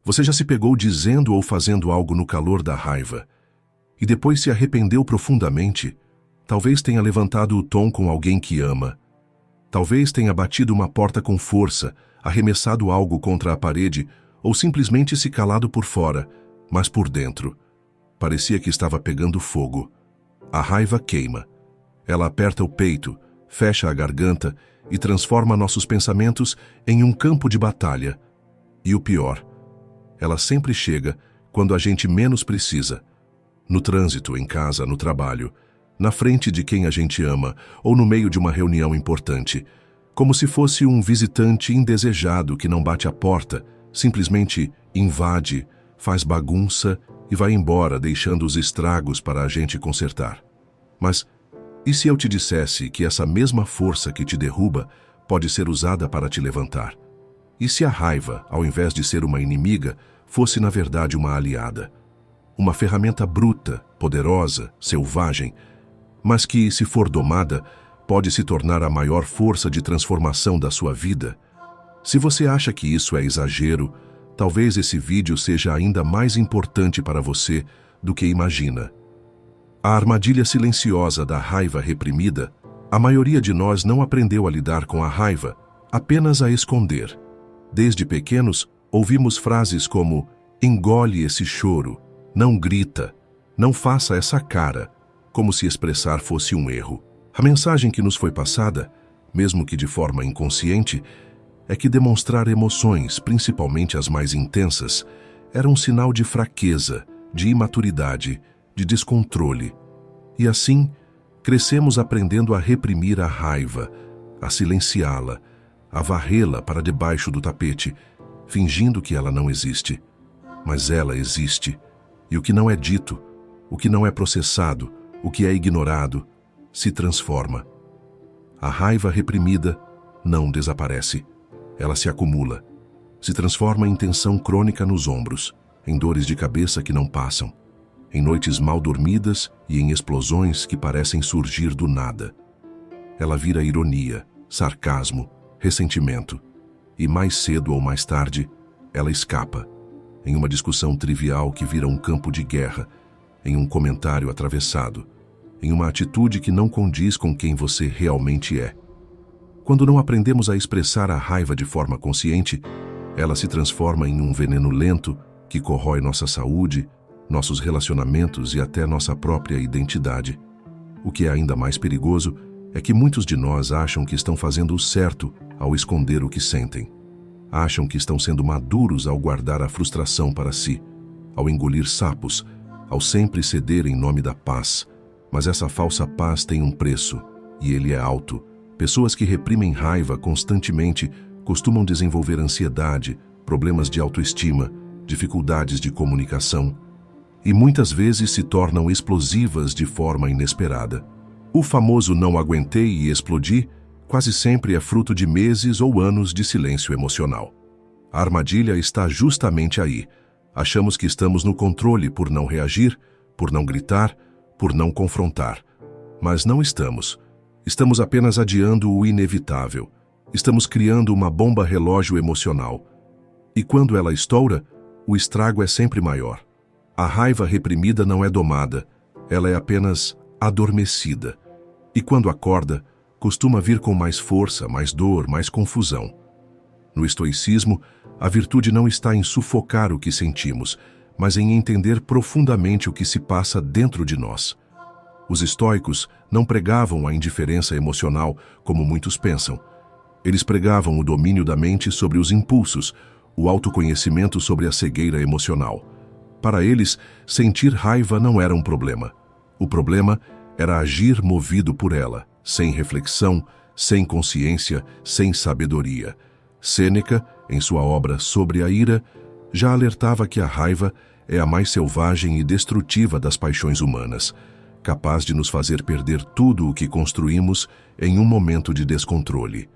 Você já se pegou dizendo ou fazendo algo no calor da raiva e depois se arrependeu profundamente? Talvez tenha levantado o tom com alguém que ama. Talvez tenha batido uma porta com força, arremessado algo contra a parede ou simplesmente se calado por fora, mas por dentro parecia que estava pegando fogo. A raiva queima. Ela aperta o peito, fecha a garganta e transforma nossos pensamentos em um campo de batalha. E o pior, ela sempre chega quando a gente menos precisa. No trânsito, em casa, no trabalho, na frente de quem a gente ama ou no meio de uma reunião importante. Como se fosse um visitante indesejado que não bate a porta, simplesmente invade, faz bagunça e vai embora, deixando os estragos para a gente consertar. Mas e se eu te dissesse que essa mesma força que te derruba pode ser usada para te levantar? E se a raiva, ao invés de ser uma inimiga, fosse na verdade uma aliada? Uma ferramenta bruta, poderosa, selvagem, mas que, se for domada, pode se tornar a maior força de transformação da sua vida? Se você acha que isso é exagero, talvez esse vídeo seja ainda mais importante para você do que imagina. A armadilha silenciosa da raiva reprimida. A maioria de nós não aprendeu a lidar com a raiva, apenas a esconder. Desde pequenos, ouvimos frases como: engole esse choro, não grita, não faça essa cara, como se expressar fosse um erro. A mensagem que nos foi passada, mesmo que de forma inconsciente, é que demonstrar emoções, principalmente as mais intensas, era um sinal de fraqueza, de imaturidade, de descontrole. E assim, crescemos aprendendo a reprimir a raiva, a silenciá-la, a varrê-la para debaixo do tapete, fingindo que ela não existe. Mas ela existe, e o que não é dito, o que não é processado, o que é ignorado, se transforma. A raiva reprimida não desaparece. Ela se acumula, se transforma em tensão crônica nos ombros, em dores de cabeça que não passam, em noites mal dormidas e em explosões que parecem surgir do nada. Ela vira ironia, sarcasmo, ressentimento, e mais cedo ou mais tarde, ela escapa, em uma discussão trivial que vira um campo de guerra, em um comentário atravessado, em uma atitude que não condiz com quem você realmente é. Quando não aprendemos a expressar a raiva de forma consciente, ela se transforma em um veneno lento que corrói nossa saúde, nossos relacionamentos e até nossa própria identidade. O que é ainda mais perigoso é que muitos de nós acham que estão fazendo o certo ao esconder o que sentem. Acham que estão sendo maduros ao guardar a frustração para si, ao engolir sapos, ao sempre ceder em nome da paz. Mas essa falsa paz tem um preço, e ele é alto. Pessoas que reprimem raiva constantemente costumam desenvolver ansiedade, problemas de autoestima, dificuldades de comunicação e muitas vezes se tornam explosivas de forma inesperada. O famoso não aguentei e explodi quase sempre é fruto de meses ou anos de silêncio emocional. A armadilha está justamente aí. Achamos que estamos no controle por não reagir, por não gritar, por não confrontar. Mas não estamos. Estamos apenas adiando o inevitável. Estamos criando uma bomba relógio emocional. E quando ela estoura, o estrago é sempre maior. A raiva reprimida não é domada, ela é apenas adormecida. E quando acorda, costuma vir com mais força, mais dor, mais confusão. No estoicismo, a virtude não está em sufocar o que sentimos, mas em entender profundamente o que se passa dentro de nós. Os estoicos não pregavam a indiferença emocional, como muitos pensam. Eles pregavam o domínio da mente sobre os impulsos, o autoconhecimento sobre a cegueira emocional. Para eles, sentir raiva não era um problema. O problema era agir movido por ela, sem reflexão, sem consciência, sem sabedoria. Sêneca, em sua obra Sobre a Ira, já alertava que a raiva é a mais selvagem e destrutiva das paixões humanas, capaz de nos fazer perder tudo o que construímos em um momento de descontrole.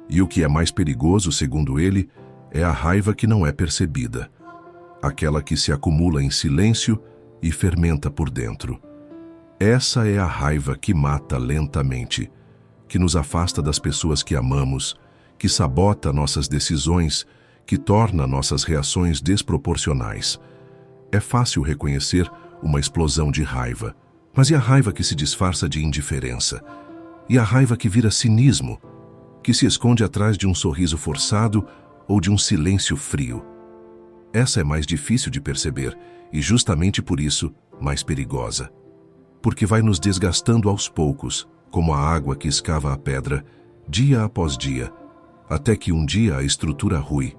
E o que é mais perigoso, segundo ele, é a raiva que não é percebida, aquela que se acumula em silêncio e fermenta por dentro. Essa é a raiva que mata lentamente, que nos afasta das pessoas que amamos, que sabota nossas decisões, que torna nossas reações desproporcionais. É fácil reconhecer uma explosão de raiva, mas e a raiva que se disfarça de indiferença? E a raiva que vira cinismo, que se esconde atrás de um sorriso forçado ou de um silêncio frio? Essa é mais difícil de perceber e, justamente por isso, mais perigosa. Porque vai nos desgastando aos poucos, como a água que escava a pedra, dia após dia, até que um dia a estrutura rui.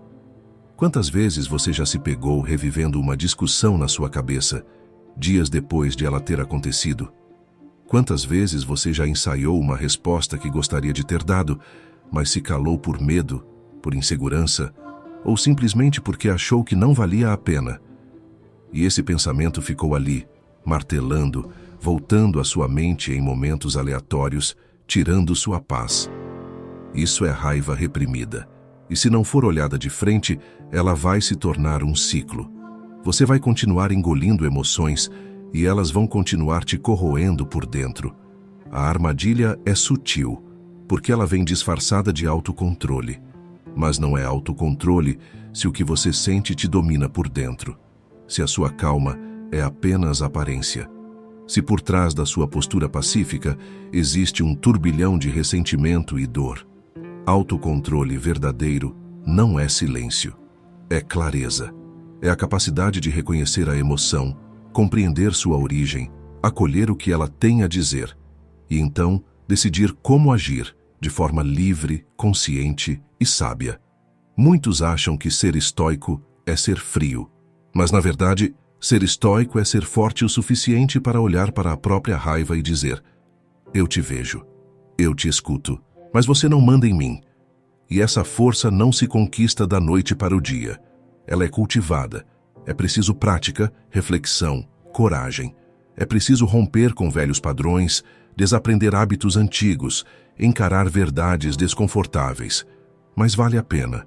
Quantas vezes você já se pegou revivendo uma discussão na sua cabeça, dias depois de ela ter acontecido? Quantas vezes você já ensaiou uma resposta que gostaria de ter dado, mas se calou por medo, por insegurança, ou simplesmente porque achou que não valia a pena? E esse pensamento ficou ali, martelando, voltando à sua mente em momentos aleatórios, tirando sua paz. Isso é raiva reprimida. E se não for olhada de frente, ela vai se tornar um ciclo. Você vai continuar engolindo emoções e elas vão continuar te corroendo por dentro. A armadilha é sutil, porque ela vem disfarçada de autocontrole. Mas não é autocontrole se o que você sente te domina por dentro. Se a sua calma é apenas aparência. Se por trás da sua postura pacífica existe um turbilhão de ressentimento e dor. Autocontrole verdadeiro não é silêncio, é clareza. É a capacidade de reconhecer a emoção, compreender sua origem, acolher o que ela tem a dizer e então decidir como agir de forma livre, consciente e sábia. Muitos acham que ser estoico é ser frio, mas na verdade, ser estoico é ser forte o suficiente para olhar para a própria raiva e dizer: eu te vejo, eu te escuto, mas você não manda em mim. E essa força não se conquista da noite para o dia. Ela é cultivada. É preciso prática, reflexão, coragem. É preciso romper com velhos padrões, desaprender hábitos antigos, encarar verdades desconfortáveis. Mas vale a pena,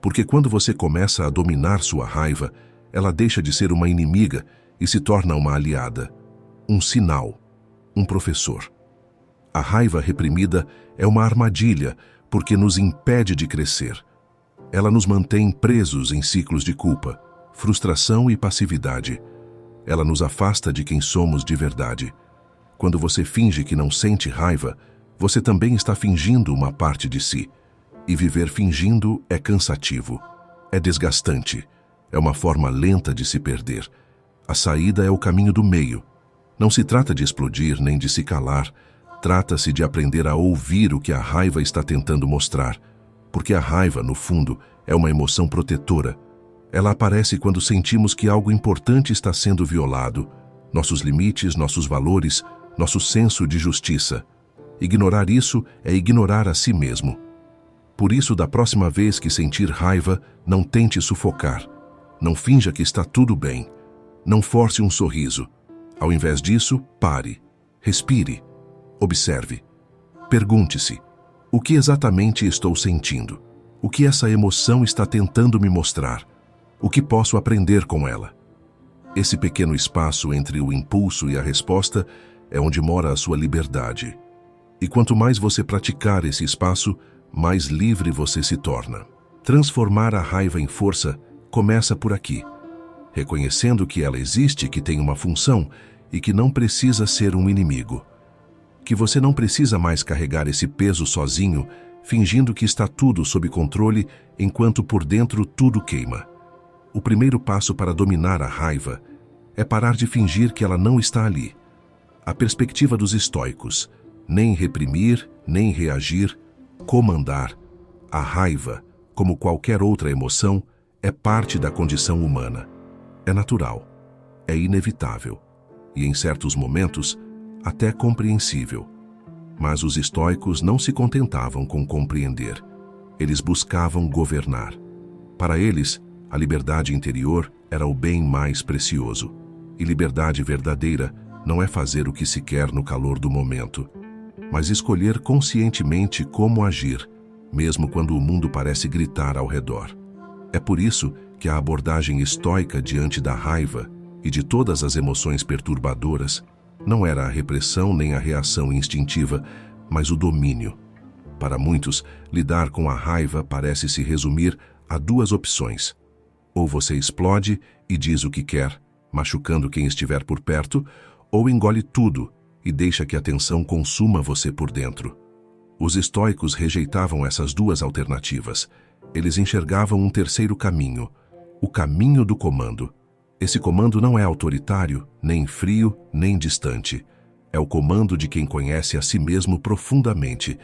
porque quando você começa a dominar sua raiva, ela deixa de ser uma inimiga e se torna uma aliada, um sinal, um professor. A raiva reprimida é uma armadilha porque nos impede de crescer. Ela nos mantém presos em ciclos de culpa, frustração e passividade. Ela nos afasta de quem somos de verdade. Quando você finge que não sente raiva, você também está fingindo uma parte de si. E viver fingindo é cansativo, é desgastante, é uma forma lenta de se perder. A saída é o caminho do meio. Não se trata de explodir nem de se calar. Trata-se de aprender a ouvir o que a raiva está tentando mostrar. Porque a raiva, no fundo, é uma emoção protetora. Ela aparece quando sentimos que algo importante está sendo violado. Nossos limites, nossos valores, nosso senso de justiça. Ignorar isso é ignorar a si mesmo. Por isso, da próxima vez que sentir raiva, não tente sufocar. Não finja que está tudo bem. Não force um sorriso. Ao invés disso, pare. Respire. Observe. Pergunte-se: o que exatamente estou sentindo? O que essa emoção está tentando me mostrar? O que posso aprender com ela? Esse pequeno espaço entre o impulso e a resposta é onde mora a sua liberdade. E quanto mais você praticar esse espaço, mais livre você se torna. Transformar a raiva em força começa por aqui, reconhecendo que ela existe, que tem uma função e que não precisa ser um inimigo. Que você não precisa mais carregar esse peso sozinho, fingindo que está tudo sob controle, enquanto por dentro tudo queima. O primeiro passo para dominar a raiva é parar de fingir que ela não está ali. A perspectiva dos estoicos: nem reprimir, nem reagir, comandar. A raiva, como qualquer outra emoção, é parte da condição humana. É natural, é inevitável e, em certos momentos, até compreensível. Mas os estoicos não se contentavam com compreender. Eles buscavam governar. Para eles, a liberdade interior era o bem mais precioso. E liberdade verdadeira não é fazer o que se quer no calor do momento, mas escolher conscientemente como agir, mesmo quando o mundo parece gritar ao redor. É por isso que a abordagem estoica diante da raiva e de todas as emoções perturbadoras não era a repressão nem a reação instintiva, mas o domínio. Para muitos, lidar com a raiva parece se resumir há duas opções. Ou você explode e diz o que quer, machucando quem estiver por perto, ou engole tudo e deixa que a tensão consuma você por dentro. Os estoicos rejeitavam essas duas alternativas. Eles enxergavam um terceiro caminho, o caminho do comando. Esse comando não é autoritário, nem frio, nem distante. É o comando de quem conhece a si mesmo profundamente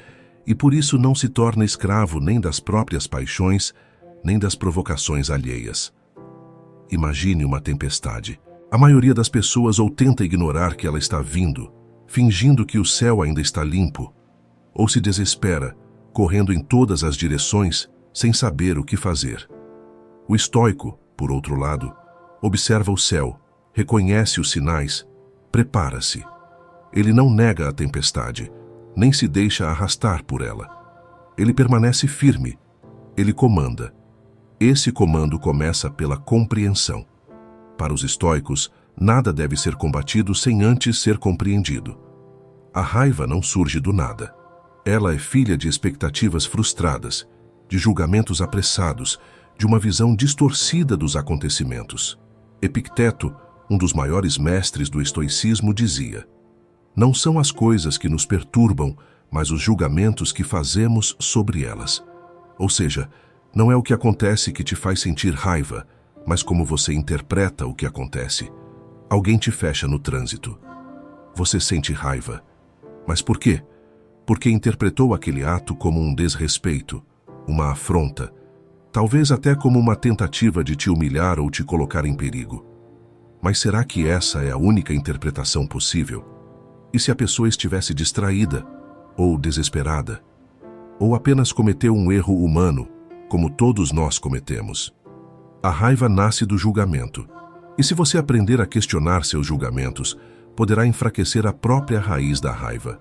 e por isso não se torna escravo nem das próprias paixões, nem das provocações alheias. Imagine uma tempestade. A maioria das pessoas ou tenta ignorar que ela está vindo, fingindo que o céu ainda está limpo, ou se desespera, correndo em todas as direções, sem saber o que fazer. O estoico, por outro lado, observa o céu, reconhece os sinais, prepara-se. Ele não nega a tempestade, nem se deixa arrastar por ela. Ele permanece firme, ele comanda. Esse comando começa pela compreensão. Para os estoicos, nada deve ser combatido sem antes ser compreendido. A raiva não surge do nada. Ela é filha de expectativas frustradas, de julgamentos apressados, de uma visão distorcida dos acontecimentos. Epicteto, um dos maiores mestres do estoicismo, dizia: não são as coisas que nos perturbam, mas os julgamentos que fazemos sobre elas. Ou seja, não é o que acontece que te faz sentir raiva, mas como você interpreta o que acontece. Alguém te fecha no trânsito. Você sente raiva. Mas por quê? Porque interpretou aquele ato como um desrespeito, uma afronta, talvez até como uma tentativa de te humilhar ou te colocar em perigo. Mas será que essa é a única interpretação possível? E se a pessoa estivesse distraída, ou desesperada, ou apenas cometeu um erro humano, como todos nós cometemos? A raiva nasce do julgamento. E se você aprender a questionar seus julgamentos, poderá enfraquecer a própria raiz da raiva.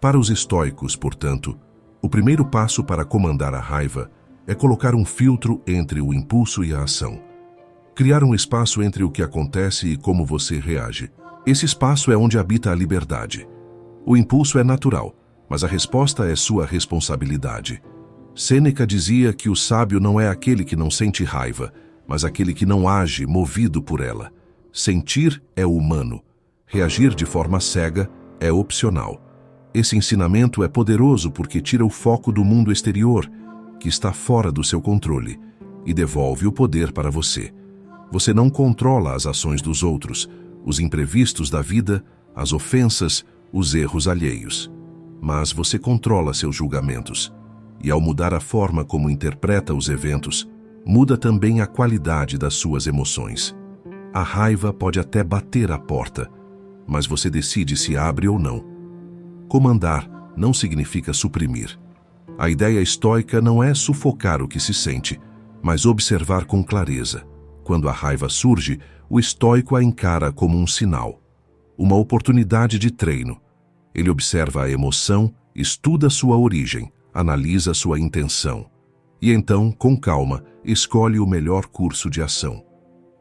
Para os estoicos, portanto, o primeiro passo para comandar a raiva é colocar um filtro entre o impulso e a ação. Criar um espaço entre o que acontece e como você reage. Esse espaço é onde habita a liberdade. O impulso é natural, mas a resposta é sua responsabilidade. Sêneca dizia que o sábio não é aquele que não sente raiva, mas aquele que não age movido por ela. Sentir é humano. Reagir de forma cega é opcional. Esse ensinamento é poderoso porque tira o foco do mundo exterior, que está fora do seu controle, e devolve o poder para você. Você não controla as ações dos outros, os imprevistos da vida, as ofensas, os erros alheios. Mas você controla seus julgamentos. E ao mudar a forma como interpreta os eventos, muda também a qualidade das suas emoções. A raiva pode até bater à porta, mas você decide se abre ou não. Comandar não significa suprimir. A ideia estoica não é sufocar o que se sente, mas observar com clareza. Quando a raiva surge, o estoico a encara como um sinal, uma oportunidade de treino. Ele observa a emoção, estuda sua origem, analisa sua intenção e então, com calma, escolhe o melhor curso de ação.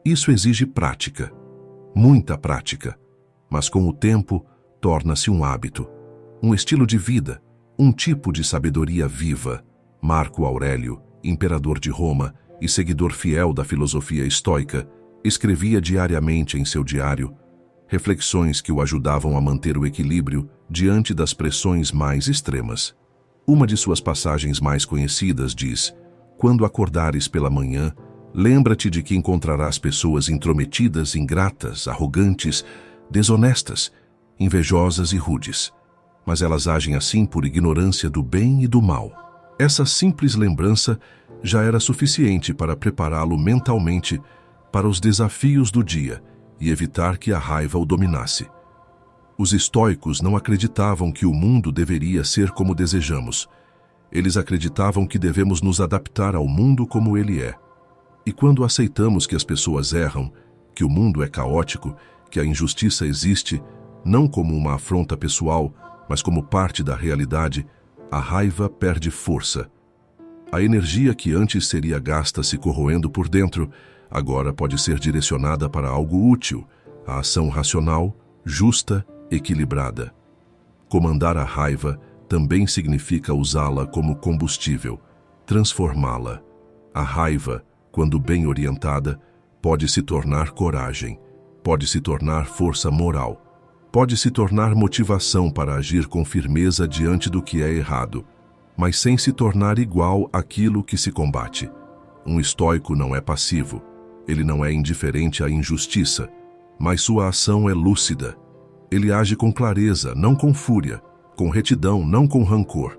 Isso exige prática, muita prática, mas com o tempo torna-se um hábito, um estilo de vida, um tipo de sabedoria viva. Marco Aurélio, imperador de Roma e seguidor fiel da filosofia estoica, escrevia diariamente em seu diário reflexões que o ajudavam a manter o equilíbrio diante das pressões mais extremas. Uma de suas passagens mais conhecidas diz: quando acordares pela manhã, lembra-te de que encontrarás pessoas intrometidas, ingratas, arrogantes, desonestas, invejosas e rudes. Mas elas agem assim por ignorância do bem e do mal. Essa simples lembrança já era suficiente para prepará-lo mentalmente para os desafios do dia e evitar que a raiva o dominasse. Os estoicos não acreditavam que o mundo deveria ser como desejamos. Eles acreditavam que devemos nos adaptar ao mundo como ele é. E quando aceitamos que as pessoas erram, que o mundo é caótico, que a injustiça existe, não como uma afronta pessoal, mas como parte da realidade, a raiva perde força. A energia que antes seria gasta se corroendo por dentro, agora pode ser direcionada para algo útil, a ação racional, justa, equilibrada. Comandar a raiva também significa usá-la como combustível, transformá-la. A raiva, quando bem orientada, pode se tornar coragem, pode se tornar força moral, pode se tornar motivação para agir com firmeza diante do que é errado, mas sem se tornar igual àquilo que se combate. Um estoico não é passivo, ele não é indiferente à injustiça, mas sua ação é lúcida. Ele age com clareza, não com fúria, com retidão, não com rancor.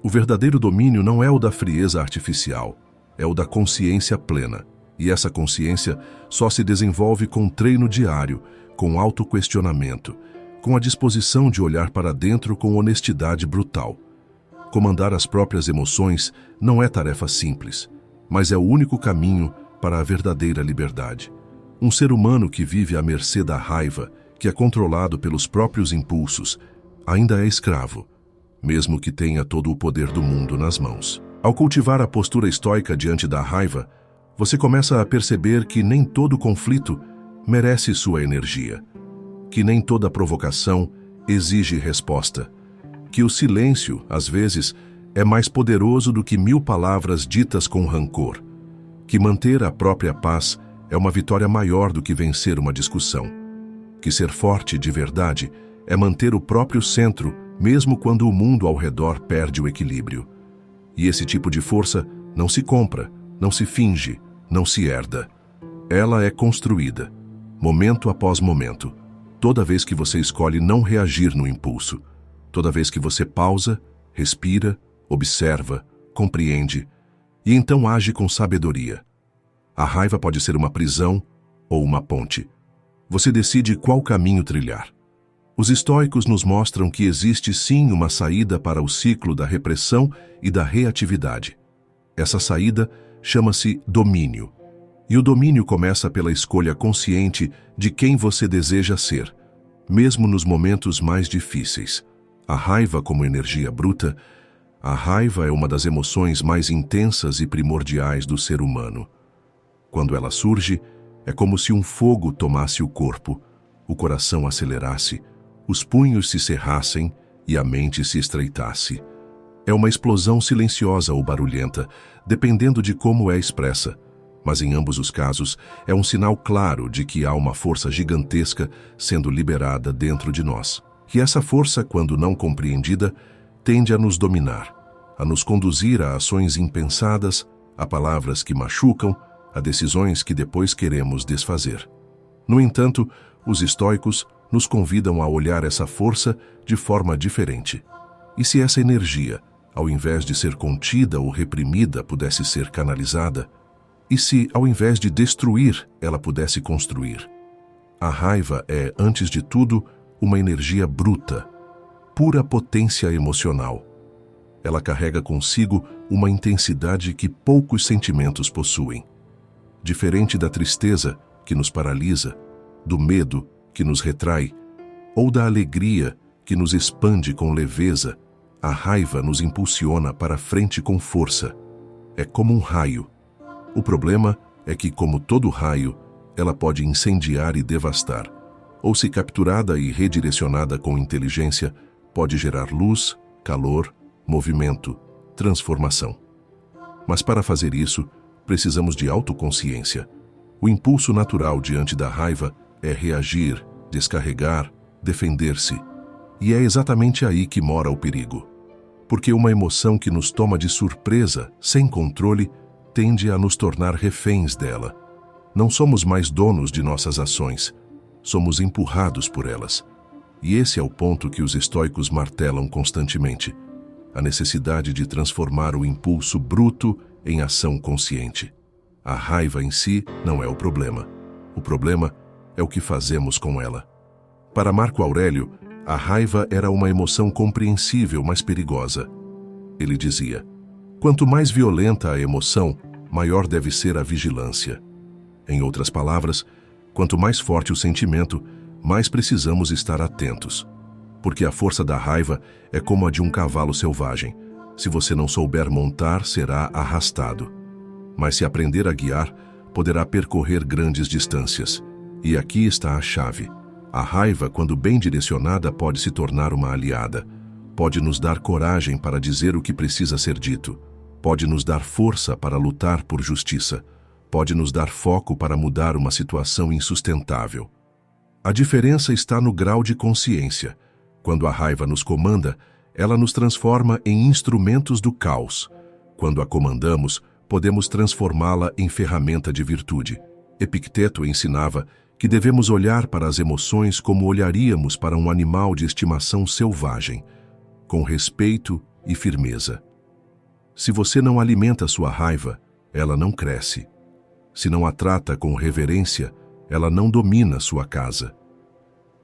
O verdadeiro domínio não é o da frieza artificial, é o da consciência plena. E essa consciência só se desenvolve com treino diário, com autoquestionamento, com a disposição de olhar para dentro com honestidade brutal. Comandar as próprias emoções não é tarefa simples, mas é o único caminho para a verdadeira liberdade. Um ser humano que vive à mercê da raiva, que é controlado pelos próprios impulsos, ainda é escravo, mesmo que tenha todo o poder do mundo nas mãos. Ao cultivar a postura estoica diante da raiva, você começa a perceber que nem todo conflito merece sua energia, que nem toda provocação exige resposta, que o silêncio, às vezes, é mais poderoso do que 1000 palavras ditas com rancor, que manter a própria paz é uma vitória maior do que vencer uma discussão, que ser forte de verdade é manter o próprio centro mesmo quando o mundo ao redor perde o equilíbrio. E esse tipo de força não se compra, não se finge, não se herda. Ela é construída, momento após momento, toda vez que você escolhe não reagir no impulso, toda vez que você pausa, respira, observa, compreende e então age com sabedoria. A raiva pode ser uma prisão ou uma ponte. Você decide qual caminho trilhar. Os estoicos nos mostram que existe sim uma saída para o ciclo da repressão e da reatividade. Essa saída chama-se domínio. E o domínio começa pela escolha consciente de quem você deseja ser, mesmo nos momentos mais difíceis. A raiva como energia bruta, a raiva é uma das emoções mais intensas e primordiais do ser humano. Quando ela surge, é como se um fogo tomasse o corpo, o coração acelerasse, os punhos se cerrassem e a mente se estreitasse. É uma explosão silenciosa ou barulhenta, dependendo de como é expressa, mas em ambos os casos é um sinal claro de que há uma força gigantesca sendo liberada dentro de nós. E essa força, quando não compreendida, tende a nos dominar, a nos conduzir a ações impensadas, a palavras que machucam, a decisões que depois queremos desfazer. No entanto, os estoicos nos convidam a olhar essa força de forma diferente. E se essa energia, ao invés de ser contida ou reprimida, pudesse ser canalizada? E se, ao invés de destruir, ela pudesse construir? A raiva é, antes de tudo, uma energia bruta, pura potência emocional. Ela carrega consigo uma intensidade que poucos sentimentos possuem. Diferente da tristeza, que nos paralisa, do medo, que nos retrai, ou da alegria, que nos expande com leveza, a raiva nos impulsiona para frente com força. É como um raio. O problema é que, como todo raio, ela pode incendiar e devastar, ou se capturada e redirecionada com inteligência, pode gerar luz, calor, movimento, transformação. Mas para fazer isso, precisamos de autoconsciência. O impulso natural diante da raiva é reagir, descarregar, defender-se. E é exatamente aí que mora o perigo. Porque uma emoção que nos toma de surpresa, sem controle, tende a nos tornar reféns dela. Não somos mais donos de nossas ações, somos empurrados por elas. E esse é o ponto que os estoicos martelam constantemente: a necessidade de transformar o impulso bruto em ação consciente. A raiva em si não é o problema. O problema é o que fazemos com ela. Para Marco Aurélio, a raiva era uma emoção compreensível, mas perigosa. Ele dizia: quanto mais violenta a emoção, maior deve ser a vigilância. Em outras palavras, quanto mais forte o sentimento, mais precisamos estar atentos. Porque a força da raiva é como a de um cavalo selvagem. Se você não souber montar, será arrastado. Mas se aprender a guiar, poderá percorrer grandes distâncias. E aqui está a chave. A raiva, quando bem direcionada, pode se tornar uma aliada. Pode nos dar coragem para dizer o que precisa ser dito. pode nos dar força para lutar por justiça, pode nos dar foco para mudar uma situação insustentável. A diferença está no grau de consciência. Quando a raiva nos comanda, ela nos transforma em instrumentos do caos. Quando a comandamos, podemos transformá-la em ferramenta de virtude. Epicteto ensinava que devemos olhar para as emoções como olharíamos para um animal de estimação selvagem, com respeito e firmeza. Se você não alimenta sua raiva, ela não cresce. Se não a trata com reverência, ela não domina sua casa.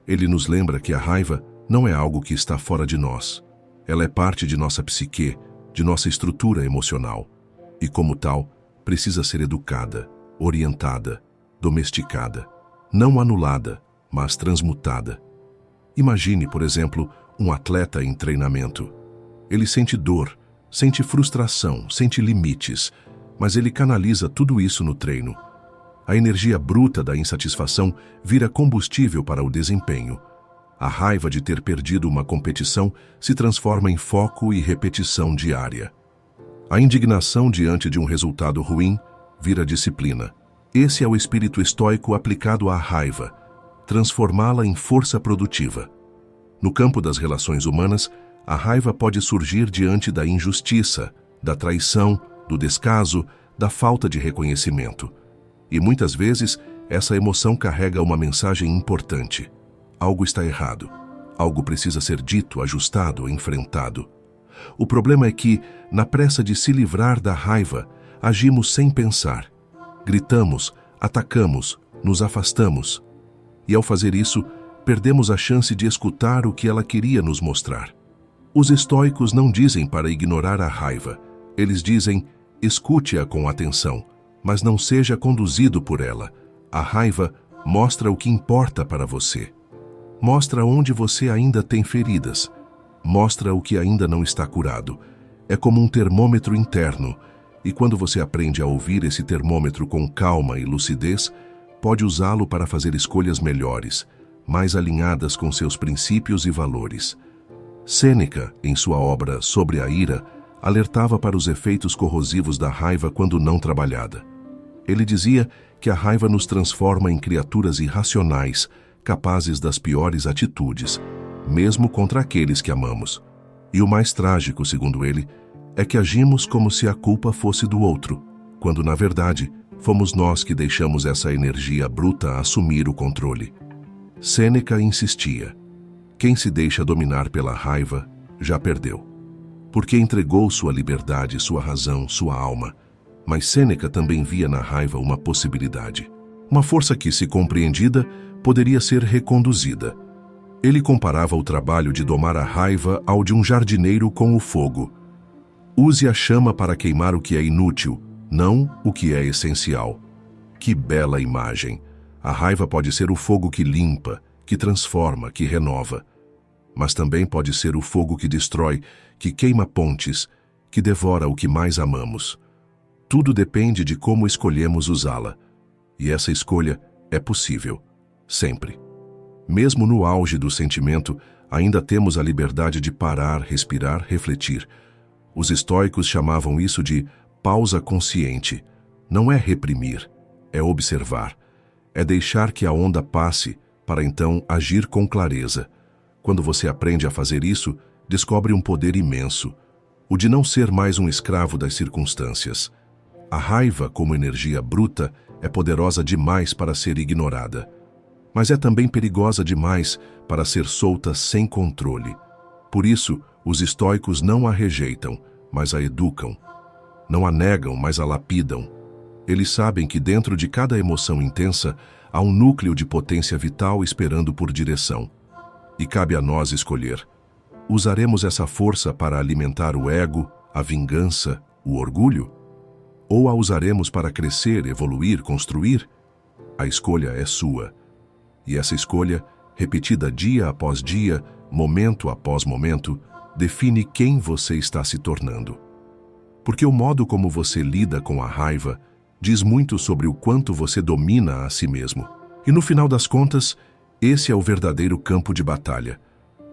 Ele nos lembra que a raiva não é algo que está fora de nós. Ela é parte de nossa psique, de nossa estrutura emocional. E como tal, precisa ser educada, orientada, domesticada. Não anulada, mas transmutada. Imagine, por exemplo, um atleta em treinamento. Ele sente dor, sente frustração, sente limites, mas ele canaliza tudo isso no treino. A energia bruta da insatisfação vira combustível para o desempenho. A raiva de ter perdido uma competição se transforma em foco e repetição diária. A indignação diante de um resultado ruim vira disciplina. Esse é o espírito estoico aplicado à raiva, transformá-la em força produtiva. No campo das relações humanas, a raiva pode surgir diante da injustiça, da traição, do descaso, da falta de reconhecimento. E muitas vezes, essa emoção carrega uma mensagem importante. Algo está errado. Algo precisa ser dito, ajustado, enfrentado. O problema é que, na pressa de se livrar da raiva, agimos sem pensar. Gritamos, atacamos, nos afastamos. E ao fazer isso, perdemos a chance de escutar o que ela queria nos mostrar. Os estoicos não dizem para ignorar a raiva. Eles dizem, escute-a com atenção, mas não seja conduzido por ela. A raiva mostra o que importa para você. Mostra onde você ainda tem feridas. Mostra o que ainda não está curado. É como um termômetro interno. E quando você aprende a ouvir esse termômetro com calma e lucidez, pode usá-lo para fazer escolhas melhores, mais alinhadas com seus princípios e valores. Sêneca, em sua obra Sobre a Ira, alertava para os efeitos corrosivos da raiva quando não trabalhada. Ele dizia que a raiva nos transforma em criaturas irracionais, capazes das piores atitudes, mesmo contra aqueles que amamos. E o mais trágico, segundo ele, é que agimos como se a culpa fosse do outro, quando, na verdade, fomos nós que deixamos essa energia bruta assumir o controle. Sêneca insistia: quem se deixa dominar pela raiva já perdeu, porque entregou sua liberdade, sua razão, sua alma. Mas Sêneca também via na raiva uma possibilidade. Uma força que, se compreendida, poderia ser reconduzida. Ele comparava o trabalho de domar a raiva ao de um jardineiro com o fogo. Use a chama para queimar o que é inútil, não o que é essencial. Que bela imagem! A raiva pode ser o fogo que limpa, que transforma, que renova. Mas também pode ser o fogo que destrói, que queima pontes, que devora o que mais amamos. Tudo depende de como escolhemos usá-la. E essa escolha é possível, sempre. Mesmo no auge do sentimento, ainda temos a liberdade de parar, respirar, refletir. Os estoicos chamavam isso de pausa consciente. Não é reprimir, é observar. É deixar que a onda passe, para então agir com clareza. Quando você aprende a fazer isso, descobre um poder imenso, o de não ser mais um escravo das circunstâncias. A raiva, como energia bruta, é poderosa demais para ser ignorada. Mas é também perigosa demais para ser solta sem controle. Por isso, os estoicos não a rejeitam, mas a educam. Não a negam, mas a lapidam. Eles sabem que dentro de cada emoção intensa há um núcleo de potência vital esperando por direção. E cabe a nós escolher. Usaremos essa força para alimentar o ego, a vingança, o orgulho? Ou a usaremos para crescer, evoluir, construir? A escolha é sua. E essa escolha, repetida dia após dia, momento após momento, define quem você está se tornando. Porque o modo como você lida com a raiva diz muito sobre o quanto você domina a si mesmo. E no final das contas, esse é o verdadeiro campo de batalha.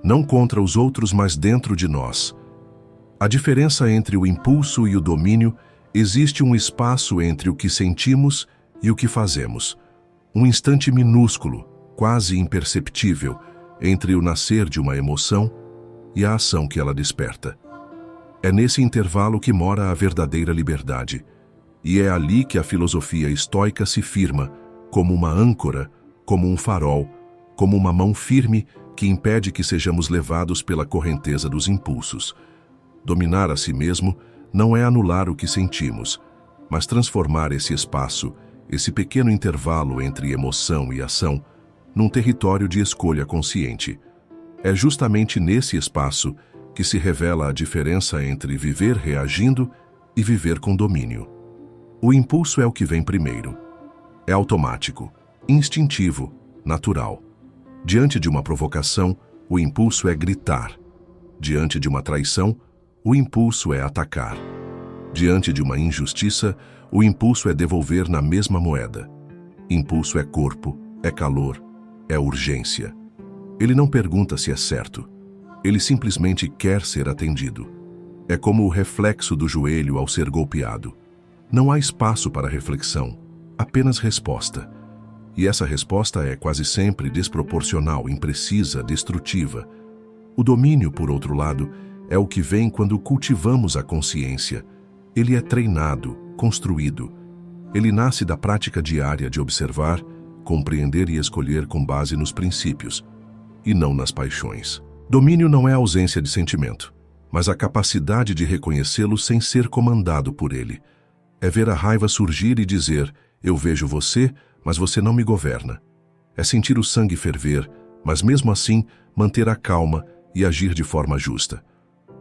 Não contra os outros, mas dentro de nós. A diferença entre o impulso e o domínio: existe um espaço entre o que sentimos e o que fazemos. Um instante minúsculo, quase imperceptível, entre o nascer de uma emoção e a ação que ela desperta. É nesse intervalo que mora a verdadeira liberdade. E é ali que a filosofia estoica se firma, como uma âncora, como um farol, como uma mão firme que impede que sejamos levados pela correnteza dos impulsos. Dominar a si mesmo não é anular o que sentimos, mas transformar esse espaço, esse pequeno intervalo entre emoção e ação, num território de escolha consciente. É justamente nesse espaço que se revela a diferença entre viver reagindo e viver com domínio. O impulso é o que vem primeiro. É automático, instintivo, natural. Diante de uma provocação, o impulso é gritar. Diante de uma traição, o impulso é atacar. Diante de uma injustiça, o impulso é devolver na mesma moeda. Impulso é corpo, é calor, é urgência. Ele não pergunta se é certo. Ele simplesmente quer ser atendido. É como o reflexo do joelho ao ser golpeado. Não há espaço para reflexão, apenas resposta. E essa resposta é quase sempre desproporcional, imprecisa, destrutiva. O domínio, por outro lado, é o que vem quando cultivamos a consciência. Ele é treinado, construído. Ele nasce da prática diária de observar, compreender e escolher com base nos princípios, e não nas paixões. Domínio não é ausência de sentimento, mas a capacidade de reconhecê-lo sem ser comandado por ele. É ver a raiva surgir e dizer: eu vejo você, mas você não me governa. É sentir o sangue ferver, mas mesmo assim manter a calma e agir de forma justa.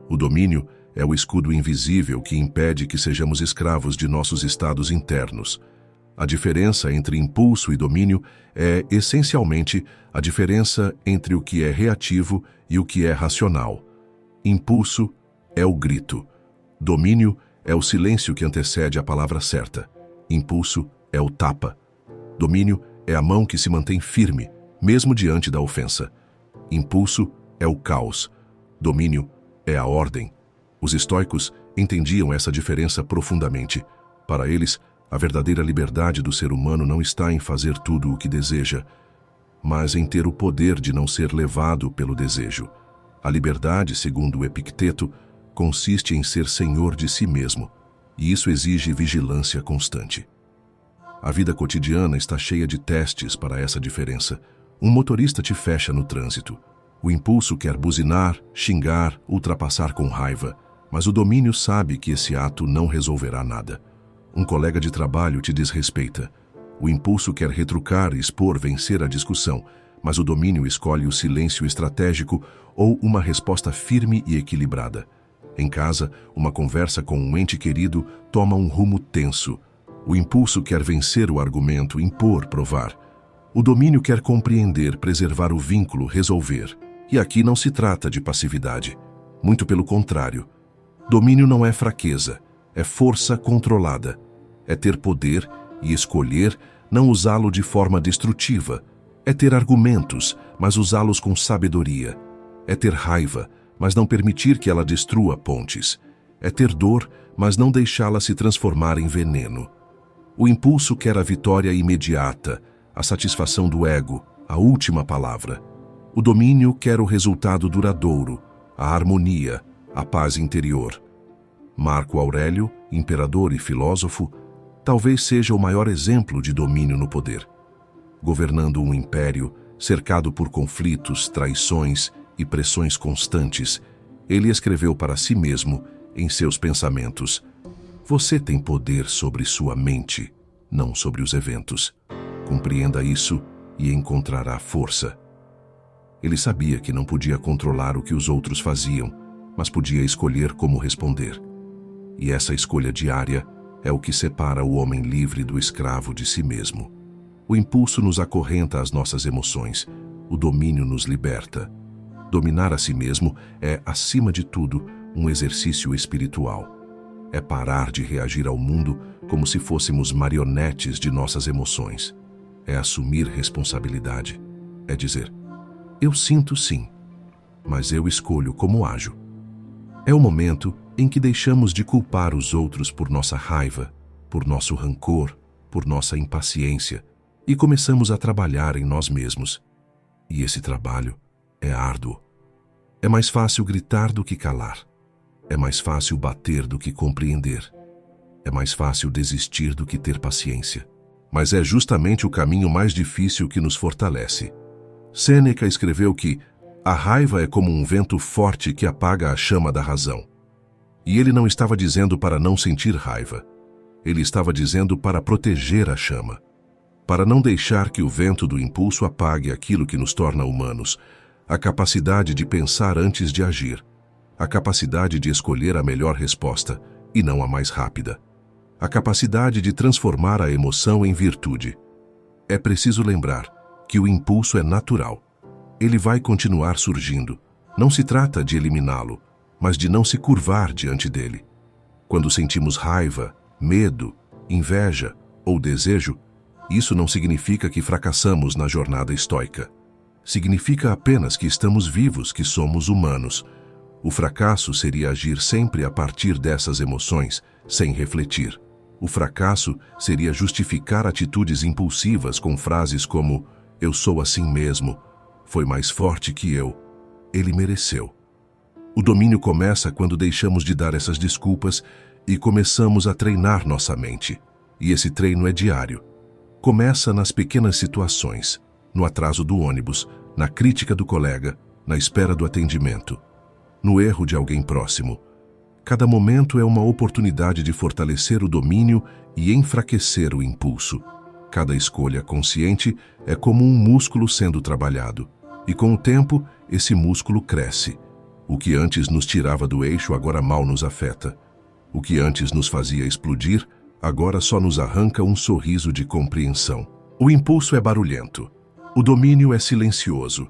O domínio é o escudo invisível que impede que sejamos escravos de nossos estados internos. A diferença entre impulso e domínio é, essencialmente, a diferença entre o que é reativo e o que é racional. Impulso é o grito. Domínio é o silêncio que antecede a palavra certa. Impulso é o tapa. Domínio é a mão que se mantém firme, mesmo diante da ofensa. Impulso é o caos. Domínio é a ordem. Os estoicos entendiam essa diferença profundamente. Para eles, a verdadeira liberdade do ser humano não está em fazer tudo o que deseja, mas em ter o poder de não ser levado pelo desejo. A liberdade, segundo o Epicteto, consiste em ser senhor de si mesmo, e isso exige vigilância constante. A vida cotidiana está cheia de testes para essa diferença. Um motorista te fecha no trânsito. O impulso quer buzinar, xingar, ultrapassar com raiva, mas o domínio sabe que esse ato não resolverá nada. Um colega de trabalho te desrespeita. O impulso quer retrucar, expor, vencer a discussão, mas o domínio escolhe o silêncio estratégico ou uma resposta firme e equilibrada. Em casa, uma conversa com um ente querido toma um rumo tenso. O impulso quer vencer o argumento, impor, provar. O domínio quer compreender, preservar o vínculo, resolver. E aqui não se trata de passividade. Muito pelo contrário. Domínio não é fraqueza, é força controlada. É ter poder e escolher não usá-lo de forma destrutiva. É ter argumentos, mas usá-los com sabedoria. É ter raiva, mas não permitir que ela destrua pontes. É ter dor, mas não deixá-la se transformar em veneno. O impulso quer a vitória imediata, a satisfação do ego, a última palavra. O domínio quer o resultado duradouro, a harmonia, a paz interior. Marco Aurélio, imperador e filósofo, talvez seja o maior exemplo de domínio no poder. Governando um império, cercado por conflitos, traições e pressões constantes, ele escreveu para si mesmo, em seus pensamentos: você tem poder sobre sua mente, não sobre os eventos. Compreenda isso e encontrará força. Ele sabia que não podia controlar o que os outros faziam, mas podia escolher como responder. E essa escolha diária é o que separa o homem livre do escravo de si mesmo. O impulso nos acorrenta às nossas emoções, o domínio nos liberta. Dominar a si mesmo é, acima de tudo, um exercício espiritual. É parar de reagir ao mundo como se fôssemos marionetes de nossas emoções. É assumir responsabilidade. É dizer: eu sinto sim, mas eu escolho como ajo. É o momento em que deixamos de culpar os outros por nossa raiva, por nosso rancor, por nossa impaciência e começamos a trabalhar em nós mesmos. E esse trabalho é árduo. É mais fácil gritar do que calar. É mais fácil bater do que compreender. É mais fácil desistir do que ter paciência. Mas é justamente o caminho mais difícil que nos fortalece. Sêneca escreveu que a raiva é como um vento forte que apaga a chama da razão. E ele não estava dizendo para não sentir raiva. Ele estava dizendo para proteger a chama. Para não deixar que o vento do impulso apague aquilo que nos torna humanos, a capacidade de pensar antes de agir, a capacidade de escolher a melhor resposta e não a mais rápida, a capacidade de transformar a emoção em virtude. É preciso lembrar que o impulso é natural. Ele vai continuar surgindo. Não se trata de eliminá-lo, mas de não se curvar diante dele. Quando sentimos raiva, medo, inveja ou desejo, isso não significa que fracassamos na jornada estoica. Significa apenas que estamos vivos, que somos humanos. O fracasso seria agir sempre a partir dessas emoções, sem refletir. O fracasso seria justificar atitudes impulsivas com frases como "eu sou assim mesmo", "foi mais forte que eu", "ele mereceu". O domínio começa quando deixamos de dar essas desculpas e começamos a treinar nossa mente. E esse treino é diário. Começa nas pequenas situações, no atraso do ônibus, na crítica do colega, na espera do atendimento, no erro de alguém próximo. Cada momento é uma oportunidade de fortalecer o domínio e enfraquecer o impulso. Cada escolha consciente é como um músculo sendo trabalhado, e com o tempo, esse músculo cresce. O que antes nos tirava do eixo agora mal nos afeta. O que antes nos fazia explodir, agora só nos arranca um sorriso de compreensão. O impulso é barulhento. O domínio é silencioso.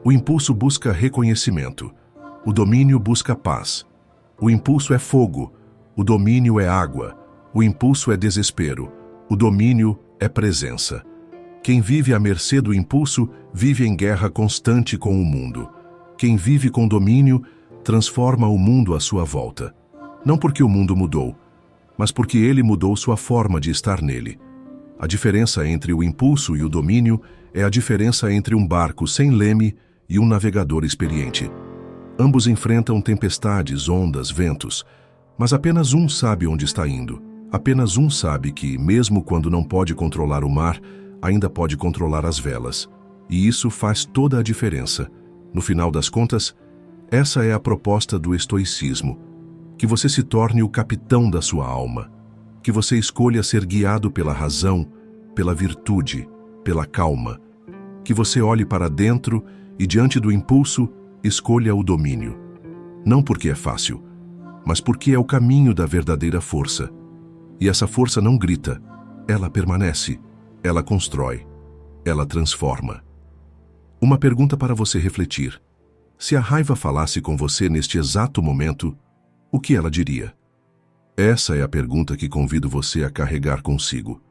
O impulso busca reconhecimento. O domínio busca paz. O impulso é fogo. O domínio é água. O impulso é desespero. O domínio é presença. Quem vive à mercê do impulso vive em guerra constante com o mundo. Quem vive com domínio transforma o mundo à sua volta. Não porque o mundo mudou, mas porque ele mudou sua forma de estar nele. A diferença entre o impulso e o domínio é a diferença entre um barco sem leme e um navegador experiente. Ambos enfrentam tempestades, ondas, ventos, mas apenas um sabe onde está indo. Apenas um sabe que, mesmo quando não pode controlar o mar, ainda pode controlar as velas. E isso faz toda a diferença. No final das contas, essa é a proposta do estoicismo. Que você se torne o capitão da sua alma. Que você escolha ser guiado pela razão, pela virtude, pela calma. Que você olhe para dentro e, diante do impulso, escolha o domínio. Não porque é fácil, mas porque é o caminho da verdadeira força. E essa força não grita, ela permanece, ela constrói, ela transforma. Uma pergunta para você refletir. Se a raiva falasse com você neste exato momento, o que ela diria? Essa é a pergunta que convido você a carregar consigo.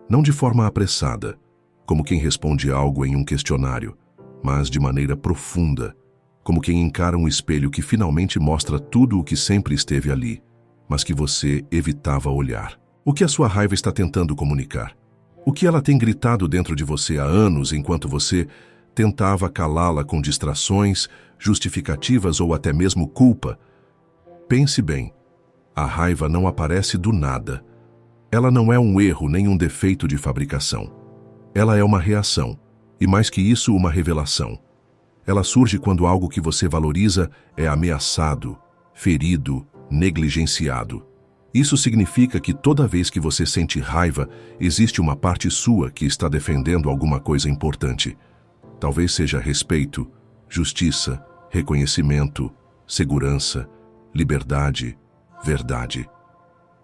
Não de forma apressada, como quem responde algo em um questionário, mas de maneira profunda, como quem encara um espelho que finalmente mostra tudo o que sempre esteve ali, mas que você evitava olhar. O que a sua raiva está tentando comunicar? O que ela tem gritado dentro de você há anos enquanto você tentava calá-la com distrações, justificativas ou até mesmo culpa? Pense bem, a raiva não aparece do nada. Ela não é um erro nem um defeito de fabricação. Ela é uma reação, e mais que isso, uma revelação. Ela surge quando algo que você valoriza é ameaçado, ferido, negligenciado. Isso significa que toda vez que você sente raiva, existe uma parte sua que está defendendo alguma coisa importante. Talvez seja respeito, justiça, reconhecimento, segurança, liberdade, verdade.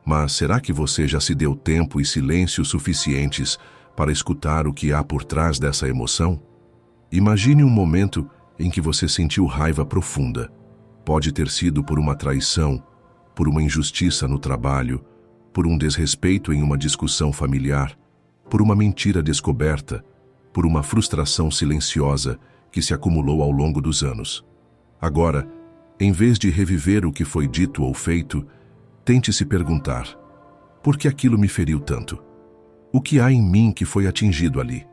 Mas será que você já se deu tempo e silêncio suficientes para escutar o que há por trás dessa emoção? Imagine um momento em que você sentiu raiva profunda. Pode ter sido por uma traição, por uma injustiça no trabalho, por um desrespeito em uma discussão familiar, por uma mentira descoberta, por uma frustração silenciosa que se acumulou ao longo dos anos. Agora, Em vez de reviver o que foi dito ou feito, tente se perguntar: por que aquilo me feriu tanto? O que há em mim que foi atingido ali?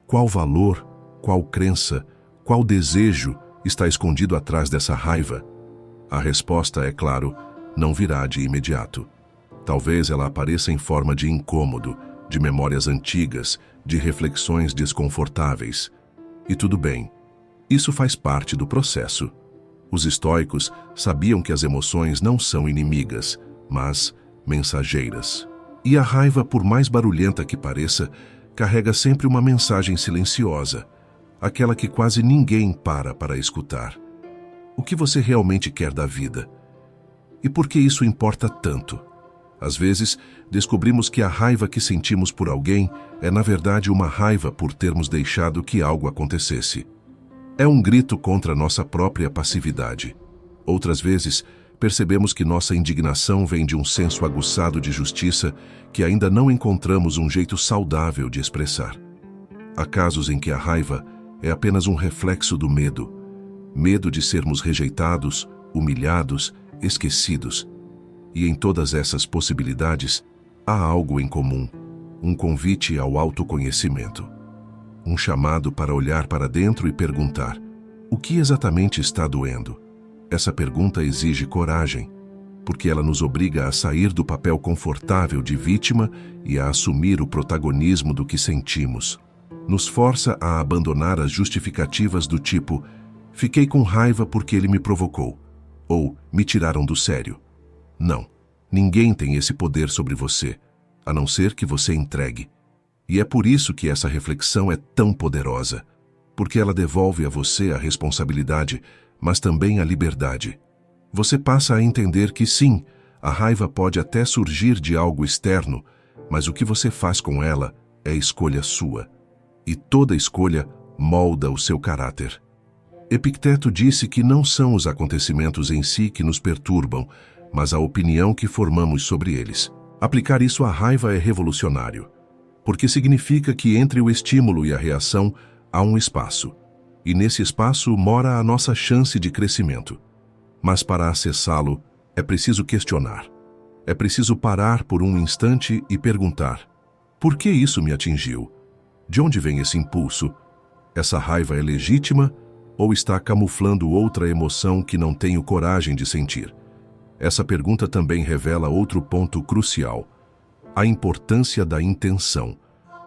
Qual valor, qual crença, qual desejo está escondido atrás dessa raiva? A resposta, é claro, não virá de imediato. Talvez ela apareça em forma de incômodo, de memórias antigas, de reflexões desconfortáveis. E tudo bem, isso faz parte do processo. Os estoicos sabiam que as emoções não são inimigas, mas mensageiras. E a raiva, por mais barulhenta que pareça, carrega sempre uma mensagem silenciosa, aquela que quase ninguém para escutar. O que você realmente quer da vida? E por que isso importa tanto? Às vezes, descobrimos que a raiva que sentimos por alguém é, na verdade, uma raiva por termos deixado que algo acontecesse. É um grito contra nossa própria passividade. Outras vezes, percebemos que nossa indignação vem de um senso aguçado de justiça que ainda não encontramos um jeito saudável de expressar. Há casos em que a raiva é apenas um reflexo do medo. Medo de sermos rejeitados, humilhados, esquecidos. E em todas essas possibilidades, há algo em comum, um convite ao autoconhecimento. Um chamado para olhar para dentro e perguntar: o que exatamente está doendo? Essa pergunta exige coragem, porque ela nos obriga a sair do papel confortável de vítima e a assumir o protagonismo do que sentimos. Nos força a abandonar as justificativas do tipo: fiquei com raiva porque ele me provocou, ou me tiraram do sério. Não, ninguém tem esse poder sobre você, a não ser que você entregue. E é por isso que essa reflexão é tão poderosa, porque ela devolve a você a responsabilidade, mas também a liberdade. Você passa a entender que sim, a raiva pode até surgir de algo externo, mas o que você faz com ela é escolha sua. E toda escolha molda o seu caráter. Epicteto disse que não são os acontecimentos em si que nos perturbam, mas a opinião que formamos sobre eles. Aplicar isso à raiva é revolucionário, porque significa que entre o estímulo e a reação há um espaço, e nesse espaço mora a nossa chance de crescimento. Mas para acessá-lo, é preciso questionar. É preciso parar por um instante e perguntar: por que isso me atingiu? De onde vem esse impulso? Essa raiva é legítima ou está camuflando outra emoção que não tenho coragem de sentir? Essa pergunta também revela outro ponto crucial: a importância da intenção.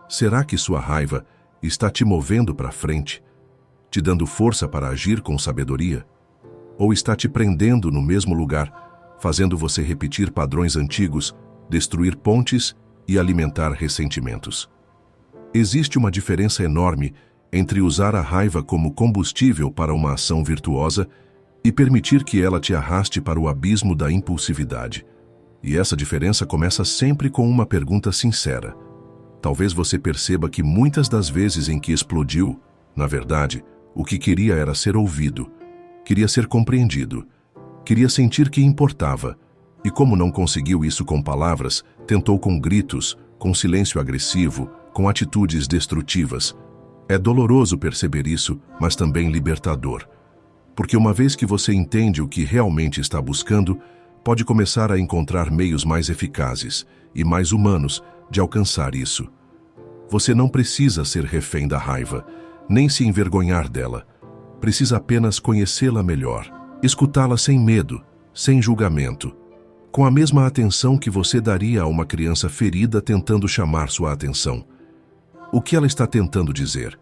Será que sua raiva está te movendo para frente, te dando força para agir com sabedoria? Ou está te prendendo no mesmo lugar, fazendo você repetir padrões antigos, destruir pontes e alimentar ressentimentos? Existe uma diferença enorme entre usar a raiva como combustível para uma ação virtuosa e permitir que ela te arraste para o abismo da impulsividade. E essa diferença começa sempre com uma pergunta sincera. Talvez você perceba que muitas das vezes em que explodiu, na verdade, o que queria era ser ouvido, queria ser compreendido, queria sentir que importava, e como não conseguiu isso com palavras, tentou com gritos, com silêncio agressivo, com atitudes destrutivas. É doloroso perceber isso, mas também libertador. Porque uma vez que você entende o que realmente está buscando, pode começar a encontrar meios mais eficazes e mais humanos de alcançar isso. Você não precisa ser refém da raiva, nem se envergonhar dela. Precisa apenas conhecê-la melhor, escutá-la sem medo, sem julgamento, com a mesma atenção que você daria a uma criança ferida tentando chamar sua atenção. O que ela está tentando dizer?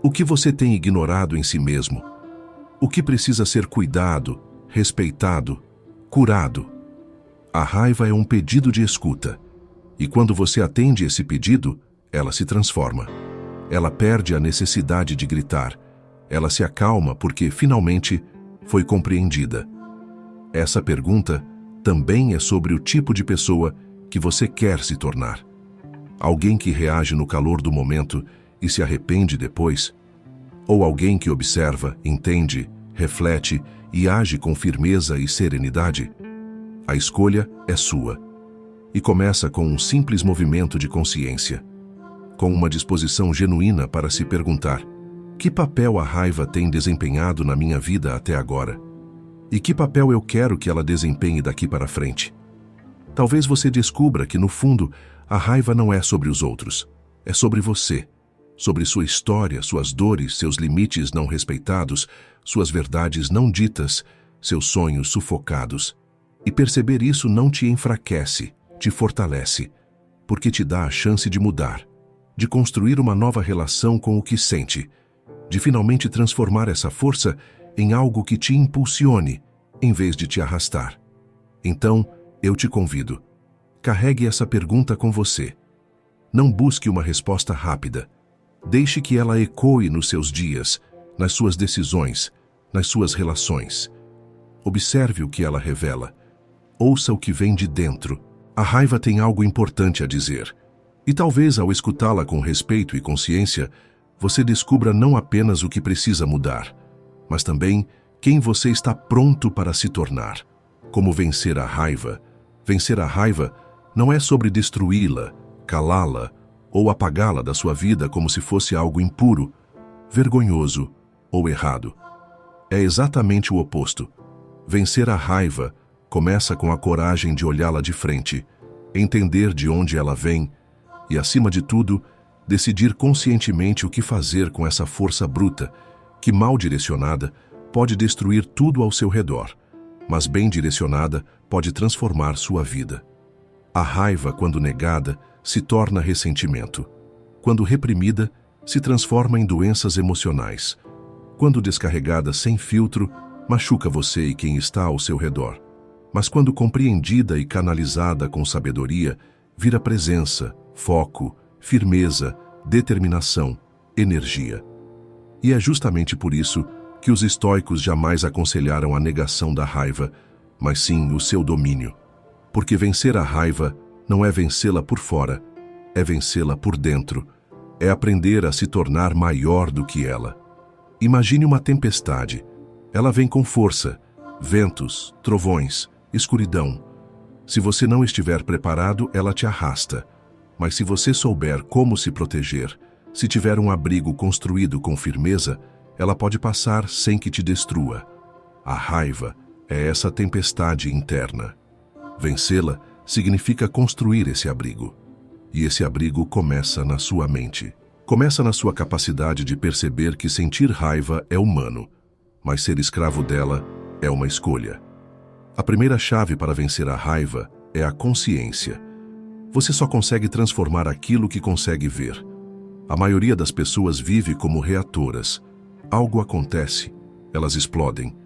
O que você tem ignorado em si mesmo? O que precisa ser cuidado, respeitado, curado? A raiva é um pedido de escuta, e quando você atende esse pedido, ela se transforma. Ela perde a necessidade de gritar. Ela se acalma porque, finalmente, foi compreendida. Essa pergunta também é sobre o tipo de pessoa que você quer se tornar. Alguém que reage no calor do momento e se arrepende depois? Ou alguém que observa, entende, reflete e age com firmeza e serenidade? A escolha é sua. E começa com um simples movimento de consciência, com uma disposição genuína para se perguntar: que papel a raiva tem desempenhado na minha vida até agora? E que papel eu quero que ela desempenhe daqui para frente? Talvez você descubra que, no fundo, a raiva não é sobre os outros. É sobre você. Sobre sua história, suas dores, seus limites não respeitados, suas verdades não ditas, seus sonhos sufocados. E perceber isso não te enfraquece, te fortalece, porque te dá a chance de mudar, de construir uma nova relação com o que sente, de finalmente transformar essa força em algo que te impulsione, em vez de te arrastar. Então, eu te convido. Carregue essa pergunta com você. Não busque uma resposta rápida. Deixe que ela ecoe nos seus dias, nas suas decisões, nas suas relações. Observe o que ela revela. Ouça o que vem de dentro. A raiva tem algo importante a dizer. E talvez, ao escutá-la com respeito e consciência, você descubra não apenas o que precisa mudar, mas também quem você está pronto para se tornar. Como vencer a raiva? Vencer a raiva não é sobre destruí-la, calá-la ou apagá-la da sua vida como se fosse algo impuro, vergonhoso ou errado. É exatamente o oposto. Vencer a raiva começa com a coragem de olhá-la de frente, entender de onde ela vem e, acima de tudo, decidir conscientemente o que fazer com essa força bruta que, mal direcionada, pode destruir tudo ao seu redor, mas bem direcionada pode transformar sua vida. A raiva, quando negada, se torna ressentimento. Quando reprimida, se transforma em doenças emocionais. Quando descarregada sem filtro, machuca você e quem está ao seu redor. Mas quando compreendida e canalizada com sabedoria, vira presença, foco, firmeza, determinação, energia. E é justamente por isso que os estoicos jamais aconselharam a negação da raiva, mas sim o seu domínio. Porque vencer a raiva não é vencê-la por fora, é vencê-la por dentro, é aprender a se tornar maior do que ela. Imagine uma tempestade. Ela vem com força, ventos, trovões, escuridão. Se você não estiver preparado, ela te arrasta. Mas se você souber como se proteger, se tiver um abrigo construído com firmeza, ela pode passar sem que te destrua. A raiva é essa tempestade interna. Vencê-la significa construir esse abrigo. E esse abrigo começa na sua mente. Começa na sua capacidade de perceber que sentir raiva é humano, mas ser escravo dela é uma escolha. A primeira chave para vencer a raiva é a consciência. Você só consegue transformar aquilo que consegue ver. A maioria das pessoas vive como reatoras. Algo acontece, elas explodem.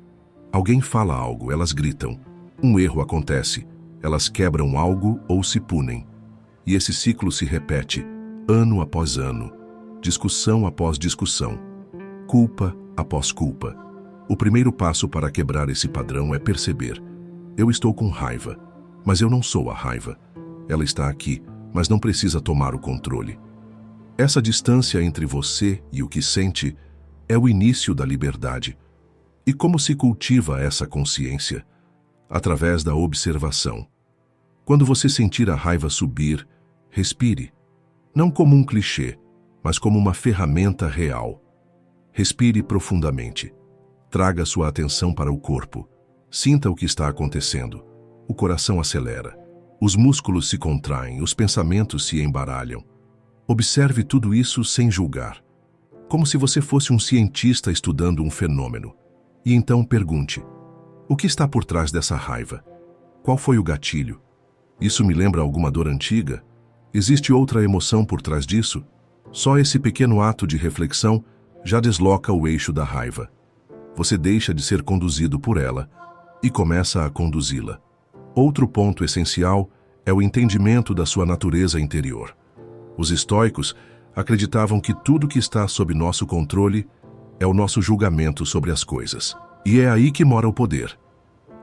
Alguém fala algo, elas gritam. Um erro acontece, elas quebram algo ou se punem. E esse ciclo se repete, ano após ano, discussão após discussão, culpa após culpa. O primeiro passo para quebrar esse padrão é perceber: eu estou com raiva, mas eu não sou a raiva. Ela está aqui, mas não precisa tomar o controle. Essa distância entre você e o que sente é o início da liberdade. E como se cultiva essa consciência? Através da observação. Quando você sentir a raiva subir, respire. Não como um clichê, mas como uma ferramenta real. Respire profundamente. Traga sua atenção para o corpo. Sinta o que está acontecendo. O coração acelera. Os músculos se contraem, os pensamentos se embaralham. Observe tudo isso sem julgar. Como se você fosse um cientista estudando um fenômeno. E então pergunte: o que está por trás dessa raiva? Qual foi o gatilho? Isso me lembra alguma dor antiga? Existe outra emoção por trás disso? Só esse pequeno ato de reflexão já desloca o eixo da raiva. Você deixa de ser conduzido por ela e começa a conduzi-la. Outro ponto essencial é o entendimento da sua natureza interior. Os estoicos acreditavam que tudo que está sob nosso controle é o nosso julgamento sobre as coisas. E é aí que mora o poder.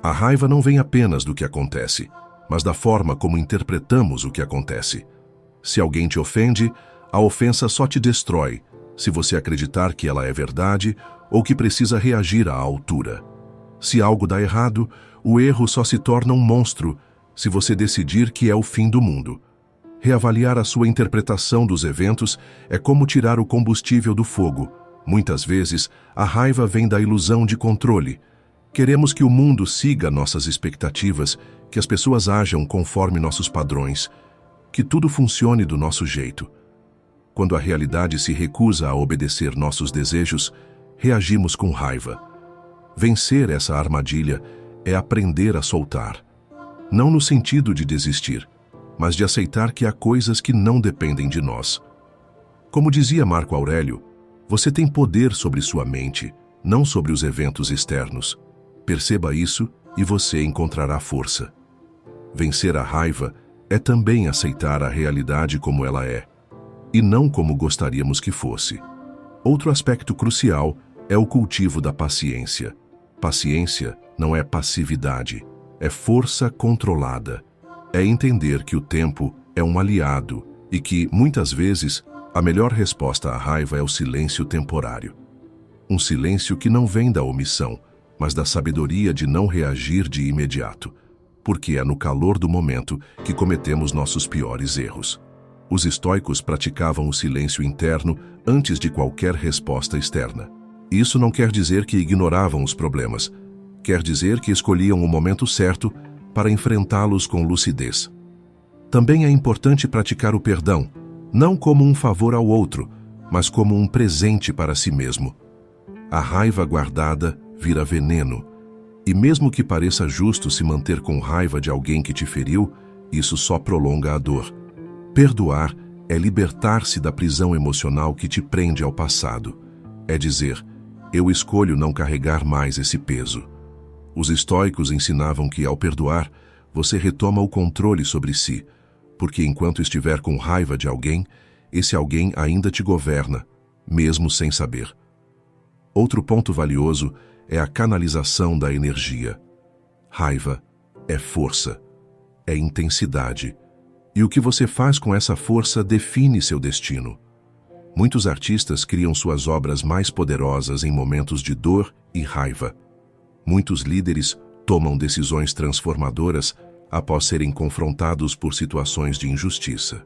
A raiva não vem apenas do que acontece, mas da forma como interpretamos o que acontece. Se alguém te ofende, a ofensa só te destrói, se você acreditar que ela é verdade ou que precisa reagir à altura. Se algo dá errado, o erro só se torna um monstro se você decidir que é o fim do mundo. Reavaliar a sua interpretação dos eventos é como tirar o combustível do fogo. Muitas vezes, a raiva vem da ilusão de controle. Queremos que o mundo siga nossas expectativas, que as pessoas ajam conforme nossos padrões, que tudo funcione do nosso jeito. Quando a realidade se recusa a obedecer nossos desejos, reagimos com raiva. Vencer essa armadilha é aprender a soltar. Não no sentido de desistir, mas de aceitar que há coisas que não dependem de nós. Como dizia Marco Aurélio, você tem poder sobre sua mente, não sobre os eventos externos. Perceba isso e você encontrará força. Vencer a raiva é também aceitar a realidade como ela é, e não como gostaríamos que fosse. Outro aspecto crucial é o cultivo da paciência. Paciência não é passividade, é força controlada. É entender que o tempo é um aliado e que, muitas vezes, a melhor resposta à raiva é o silêncio temporário. Um silêncio que não vem da omissão, mas da sabedoria de não reagir de imediato, porque é no calor do momento que cometemos nossos piores erros. Os estoicos praticavam o silêncio interno antes de qualquer resposta externa. Isso não quer dizer que ignoravam os problemas, quer dizer que escolhiam o momento certo para enfrentá-los com lucidez. Também é importante praticar o perdão, não como um favor ao outro, mas como um presente para si mesmo. A raiva guardada vira veneno, e mesmo que pareça justo se manter com raiva de alguém que te feriu, isso só prolonga a dor. Perdoar é libertar-se da prisão emocional que te prende ao passado. É dizer, eu escolho não carregar mais esse peso. Os estoicos ensinavam que, ao perdoar, você retoma o controle sobre si, porque enquanto estiver com raiva de alguém, esse alguém ainda te governa, mesmo sem saber. Outro ponto valioso é a canalização da energia. Raiva é força, é intensidade, e o que você faz com essa força define seu destino. Muitos artistas criam suas obras mais poderosas em momentos de dor e raiva. Muitos líderes tomam decisões transformadoras após serem confrontados por situações de injustiça.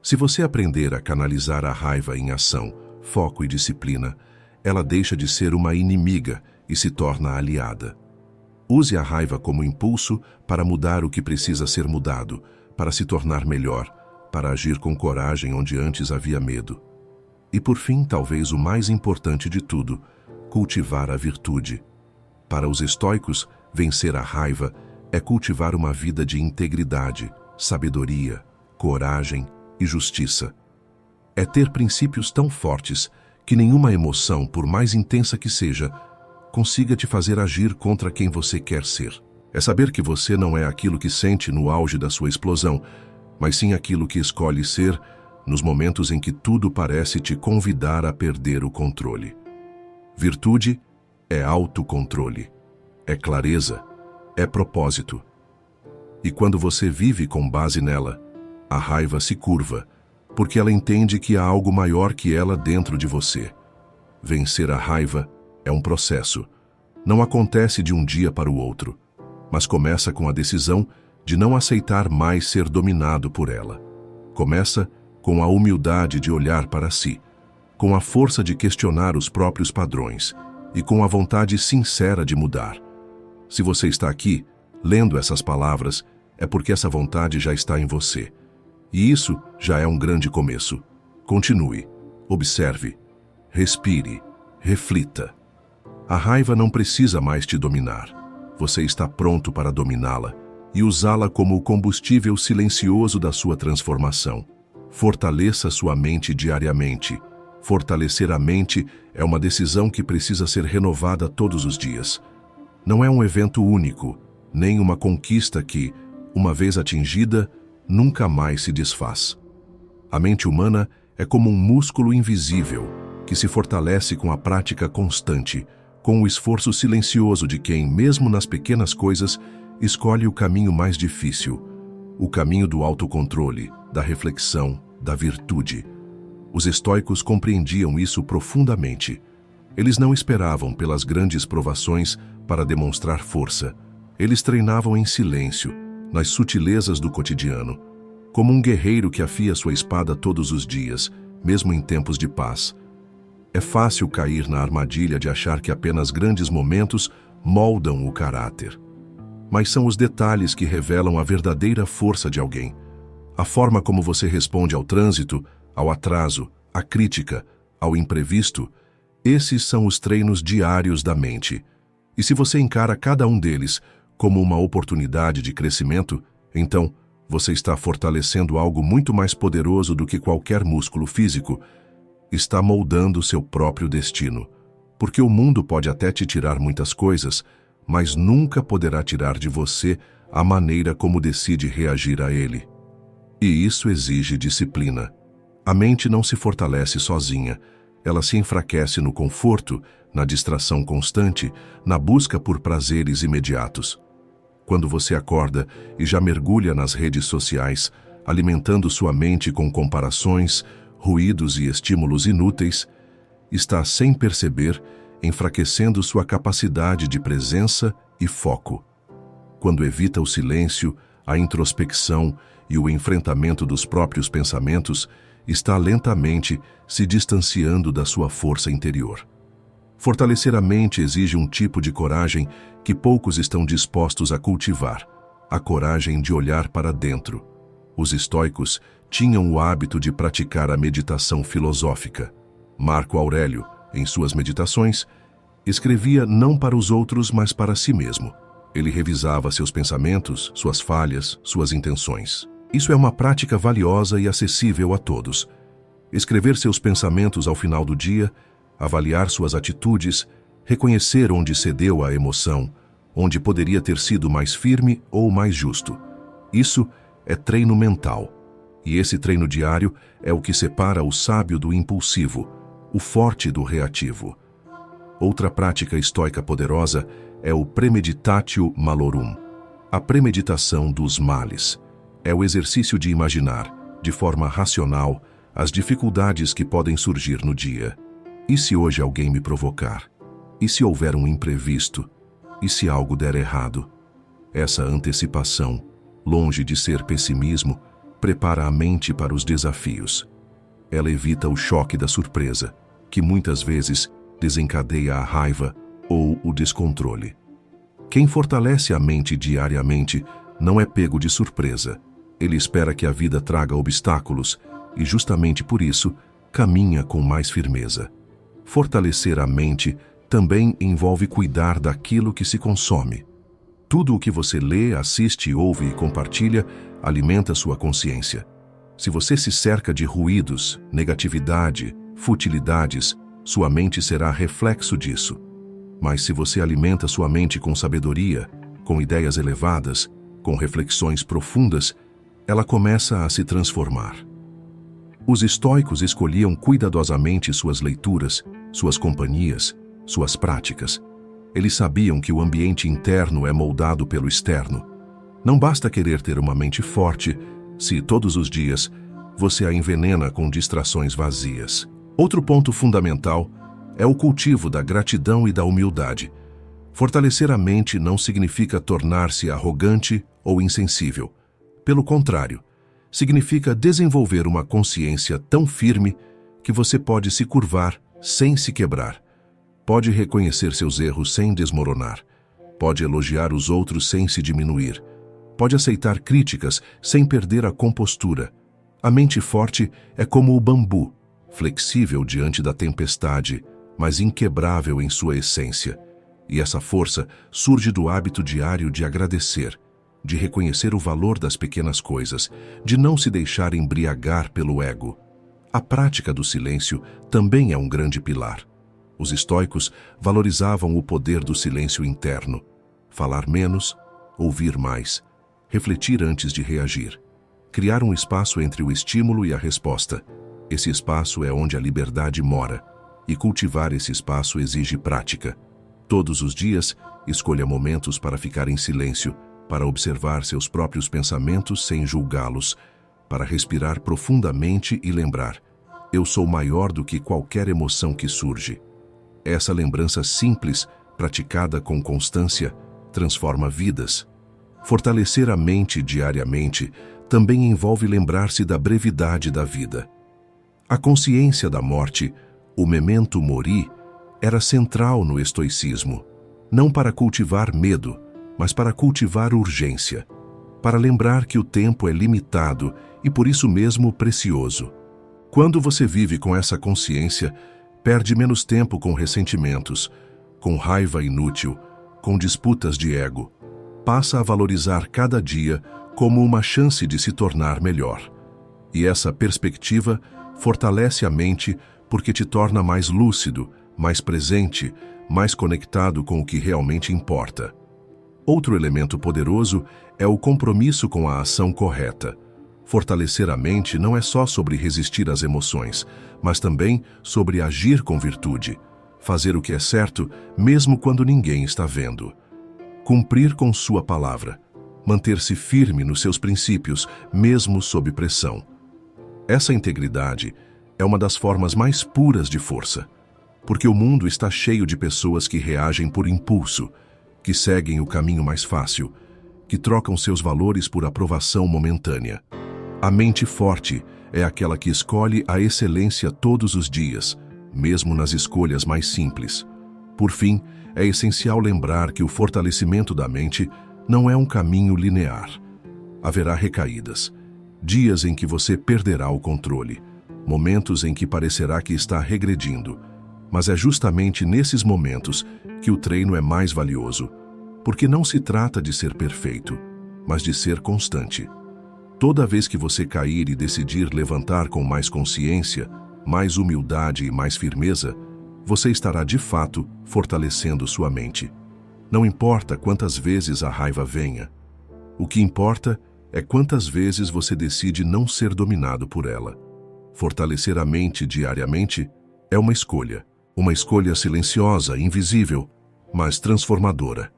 Se você aprender a canalizar a raiva em ação, foco e disciplina, ela deixa de ser uma inimiga e se torna aliada. Use a raiva como impulso para mudar o que precisa ser mudado, para se tornar melhor, para agir com coragem onde antes havia medo. E por fim, talvez o mais importante de tudo, cultivar a virtude. Para os estoicos, vencer a raiva é cultivar uma vida de integridade, sabedoria, coragem e justiça. É ter princípios tão fortes que nenhuma emoção, por mais intensa que seja, consiga te fazer agir contra quem você quer ser. É saber que você não é aquilo que sente no auge da sua explosão, mas sim aquilo que escolhe ser nos momentos em que tudo parece te convidar a perder o controle. Virtude é autocontrole, é clareza, é propósito. E quando você vive com base nela, a raiva se curva, porque ela entende que há algo maior que ela dentro de você. Vencer a raiva é um processo. Não acontece de um dia para o outro, mas começa com a decisão de não aceitar mais ser dominado por ela. Começa com a humildade de olhar para si, com a força de questionar os próprios padrões e com a vontade sincera de mudar. Se você está aqui, lendo essas palavras, é porque essa vontade já está em você. E isso já é um grande começo. Continue, observe, respire, reflita. A raiva não precisa mais te dominar. Você está pronto para dominá-la e usá-la como o combustível silencioso da sua transformação. Fortaleça sua mente diariamente. Fortalecer a mente é uma decisão que precisa ser renovada todos os dias. Não é um evento único, nem uma conquista que, uma vez atingida, nunca mais se desfaz. A mente humana é como um músculo invisível que se fortalece com a prática constante, com o esforço silencioso de quem, mesmo nas pequenas coisas, escolhe o caminho mais difícil, o caminho do autocontrole, da reflexão, da virtude. Os estoicos compreendiam isso profundamente. Eles não esperavam pelas grandes provações para demonstrar força. Eles treinavam em silêncio, nas sutilezas do cotidiano, como um guerreiro que afia sua espada todos os dias, mesmo em tempos de paz. É fácil cair na armadilha de achar que apenas grandes momentos moldam o caráter. Mas são os detalhes que revelam a verdadeira força de alguém. A forma como você responde ao trânsito, ao atraso, à crítica, ao imprevisto, esses são os treinos diários da mente. E se você encara cada um deles como uma oportunidade de crescimento, então você está fortalecendo algo muito mais poderoso do que qualquer músculo físico. Está moldando seu próprio destino. Porque o mundo pode até te tirar muitas coisas, mas nunca poderá tirar de você a maneira como decide reagir a ele. E isso exige disciplina. A mente não se fortalece sozinha. Ela se enfraquece no conforto, na distração constante, na busca por prazeres imediatos. Quando você acorda e já mergulha nas redes sociais, alimentando sua mente com comparações, ruídos e estímulos inúteis, está, sem perceber, enfraquecendo sua capacidade de presença e foco. Quando evita o silêncio, a introspecção e o enfrentamento dos próprios pensamentos, está lentamente se distanciando da sua força interior. Fortalecer a mente exige um tipo de coragem que poucos estão dispostos a cultivar, a coragem de olhar para dentro. Os estoicos tinham o hábito de praticar a meditação filosófica. Marco Aurélio, em suas meditações, escrevia não para os outros, mas para si mesmo. Ele revisava seus pensamentos, suas falhas, suas intenções. Isso é uma prática valiosa e acessível a todos. Escrever seus pensamentos ao final do dia, avaliar suas atitudes, reconhecer onde cedeu à emoção, onde poderia ter sido mais firme ou mais justo. Isso é treino mental. E esse treino diário é o que separa o sábio do impulsivo, o forte do reativo. Outra prática estoica poderosa é o premeditatio malorum, a premeditação dos males. É o exercício de imaginar, de forma racional, as dificuldades que podem surgir no dia. E se hoje alguém me provocar? E se houver um imprevisto? E se algo der errado? Essa antecipação, longe de ser pessimismo, prepara a mente para os desafios. Ela evita o choque da surpresa, que muitas vezes desencadeia a raiva ou o descontrole. Quem fortalece a mente diariamente não é pego de surpresa. Ele espera que a vida traga obstáculos e, justamente por isso, caminha com mais firmeza. Fortalecer a mente também envolve cuidar daquilo que se consome. Tudo o que você lê, assiste, ouve e compartilha alimenta sua consciência. Se você se cerca de ruídos, negatividade, futilidades, sua mente será reflexo disso. Mas se você alimenta sua mente com sabedoria, com ideias elevadas, com reflexões profundas, ela começa a se transformar. Os estoicos escolhiam cuidadosamente suas leituras, suas companhias, suas práticas. Eles sabiam que o ambiente interno é moldado pelo externo. Não basta querer ter uma mente forte se, todos os dias, você a envenena com distrações vazias. Outro ponto fundamental é o cultivo da gratidão e da humildade. Fortalecer a mente não significa tornar-se arrogante ou insensível. Pelo contrário, significa desenvolver uma consciência tão firme que você pode se curvar sem se quebrar. Pode reconhecer seus erros sem desmoronar. Pode elogiar os outros sem se diminuir. Pode aceitar críticas sem perder a compostura. A mente forte é como o bambu, flexível diante da tempestade, mas inquebrável em sua essência. E essa força surge do hábito diário de agradecer, de reconhecer o valor das pequenas coisas, de não se deixar embriagar pelo ego. A prática do silêncio também é um grande pilar. Os estoicos valorizavam o poder do silêncio interno. Falar menos, ouvir mais, refletir antes de reagir. Criar um espaço entre o estímulo e a resposta. Esse espaço é onde a liberdade mora, e cultivar esse espaço exige prática. Todos os dias, escolha momentos para ficar em silêncio, para observar seus próprios pensamentos sem julgá-los, para respirar profundamente e lembrar: eu sou maior do que qualquer emoção que surge. Essa lembrança simples, praticada com constância, transforma vidas. Fortalecer a mente diariamente também envolve lembrar-se da brevidade da vida. A consciência da morte, o memento mori, era central no estoicismo. Não para cultivar medo, mas para cultivar urgência. Para lembrar que o tempo é limitado e por isso mesmo precioso. Quando você vive com essa consciência, perde menos tempo com ressentimentos, com raiva inútil, com disputas de ego. Passa a valorizar cada dia como uma chance de se tornar melhor. E essa perspectiva fortalece a mente porque te torna mais lúcido, mais presente, mais conectado com o que realmente importa. Outro elemento poderoso é o compromisso com a ação correta. Fortalecer a mente não é só sobre resistir às emoções, mas também sobre agir com virtude, fazer o que é certo mesmo quando ninguém está vendo. Cumprir com sua palavra, manter-se firme nos seus princípios, mesmo sob pressão. Essa integridade é uma das formas mais puras de força, porque o mundo está cheio de pessoas que reagem por impulso, que seguem o caminho mais fácil, que trocam seus valores por aprovação momentânea. A mente forte é aquela que escolhe a excelência todos os dias, mesmo nas escolhas mais simples. Por fim, é essencial lembrar que o fortalecimento da mente não é um caminho linear. Haverá recaídas, dias em que você perderá o controle, momentos em que parecerá que está regredindo. Mas é justamente nesses momentos que o treino é mais valioso, porque não se trata de ser perfeito, mas de ser constante. Toda vez que você cair e decidir levantar com mais consciência, mais humildade e mais firmeza, você estará de fato fortalecendo sua mente. Não importa quantas vezes a raiva venha. O que importa é quantas vezes você decide não ser dominado por ela. Fortalecer a mente diariamente é uma escolha silenciosa, invisível, mas transformadora.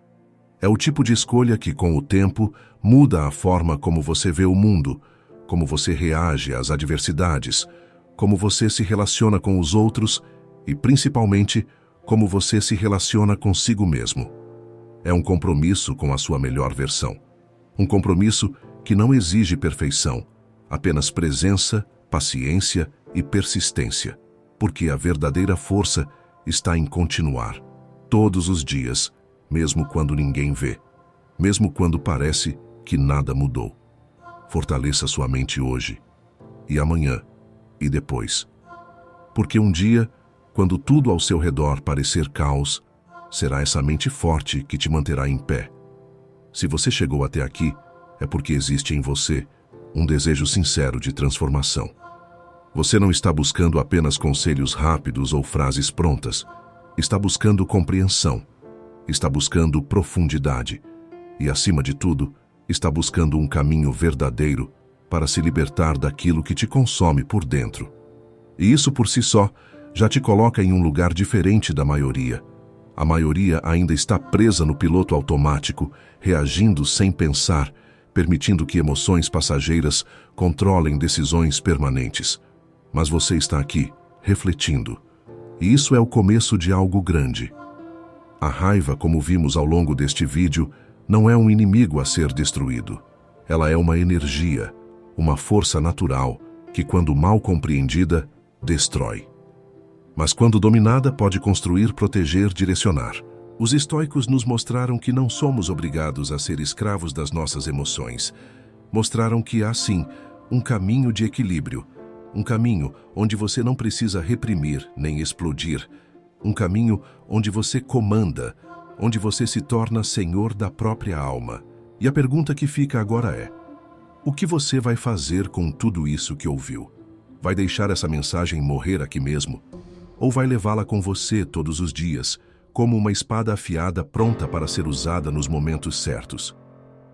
É o tipo de escolha que, com o tempo, muda a forma como você vê o mundo, como você reage às adversidades, como você se relaciona com os outros e, principalmente, como você se relaciona consigo mesmo. É um compromisso com a sua melhor versão. Um compromisso que não exige perfeição, apenas presença, paciência e persistência, porque a verdadeira força está em continuar, todos os dias, mesmo quando ninguém vê, mesmo quando parece que nada mudou. Fortaleça sua mente hoje, e amanhã, e depois. Porque um dia, quando tudo ao seu redor parecer caos, será essa mente forte que te manterá em pé. Se você chegou até aqui, é porque existe em você um desejo sincero de transformação. Você não está buscando apenas conselhos rápidos ou frases prontas. Está buscando compreensão. Está buscando profundidade. E, acima de tudo, está buscando um caminho verdadeiro para se libertar daquilo que te consome por dentro. E isso por si só já te coloca em um lugar diferente da maioria. A maioria ainda está presa no piloto automático, reagindo sem pensar, permitindo que emoções passageiras controlem decisões permanentes. Mas você está aqui, refletindo. E isso é o começo de algo grande. A raiva, como vimos ao longo deste vídeo, não é um inimigo a ser destruído. Ela é uma energia, uma força natural, que quando mal compreendida, destrói. Mas quando dominada, pode construir, proteger, direcionar. Os estoicos nos mostraram que não somos obrigados a ser escravos das nossas emoções. Mostraram que há, sim, um caminho de equilíbrio. Um caminho onde você não precisa reprimir nem explodir. Um caminho onde você comanda, onde você se torna senhor da própria alma. E a pergunta que fica agora é: o que você vai fazer com tudo isso que ouviu? Vai deixar essa mensagem morrer aqui mesmo? Ou vai levá-la com você todos os dias, como uma espada afiada pronta para ser usada nos momentos certos?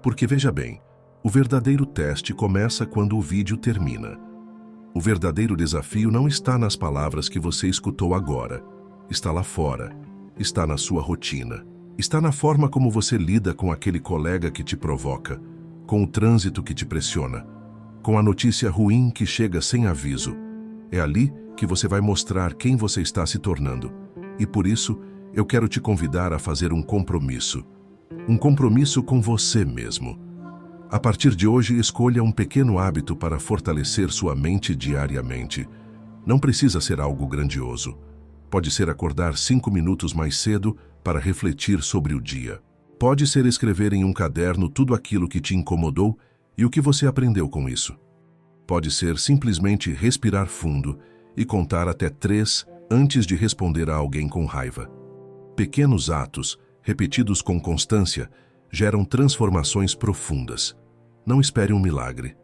Porque veja bem, o verdadeiro teste começa quando o vídeo termina. O verdadeiro desafio não está nas palavras que você escutou agora. Está lá fora. Está na sua rotina. Está na forma como você lida com aquele colega que te provoca, com o trânsito que te pressiona, com a notícia ruim que chega sem aviso. É ali que você vai mostrar quem você está se tornando. E por isso, eu quero te convidar a fazer um compromisso. Um compromisso com você mesmo. A partir de hoje, escolha um pequeno hábito para fortalecer sua mente diariamente. Não precisa ser algo grandioso. Pode ser acordar 5 minutos mais cedo para refletir sobre o dia. Pode ser escrever em um caderno tudo aquilo que te incomodou e o que você aprendeu com isso. Pode ser simplesmente respirar fundo e contar até 3 antes de responder a alguém com raiva. Pequenos atos, repetidos com constância, geram transformações profundas. Não espere um milagre.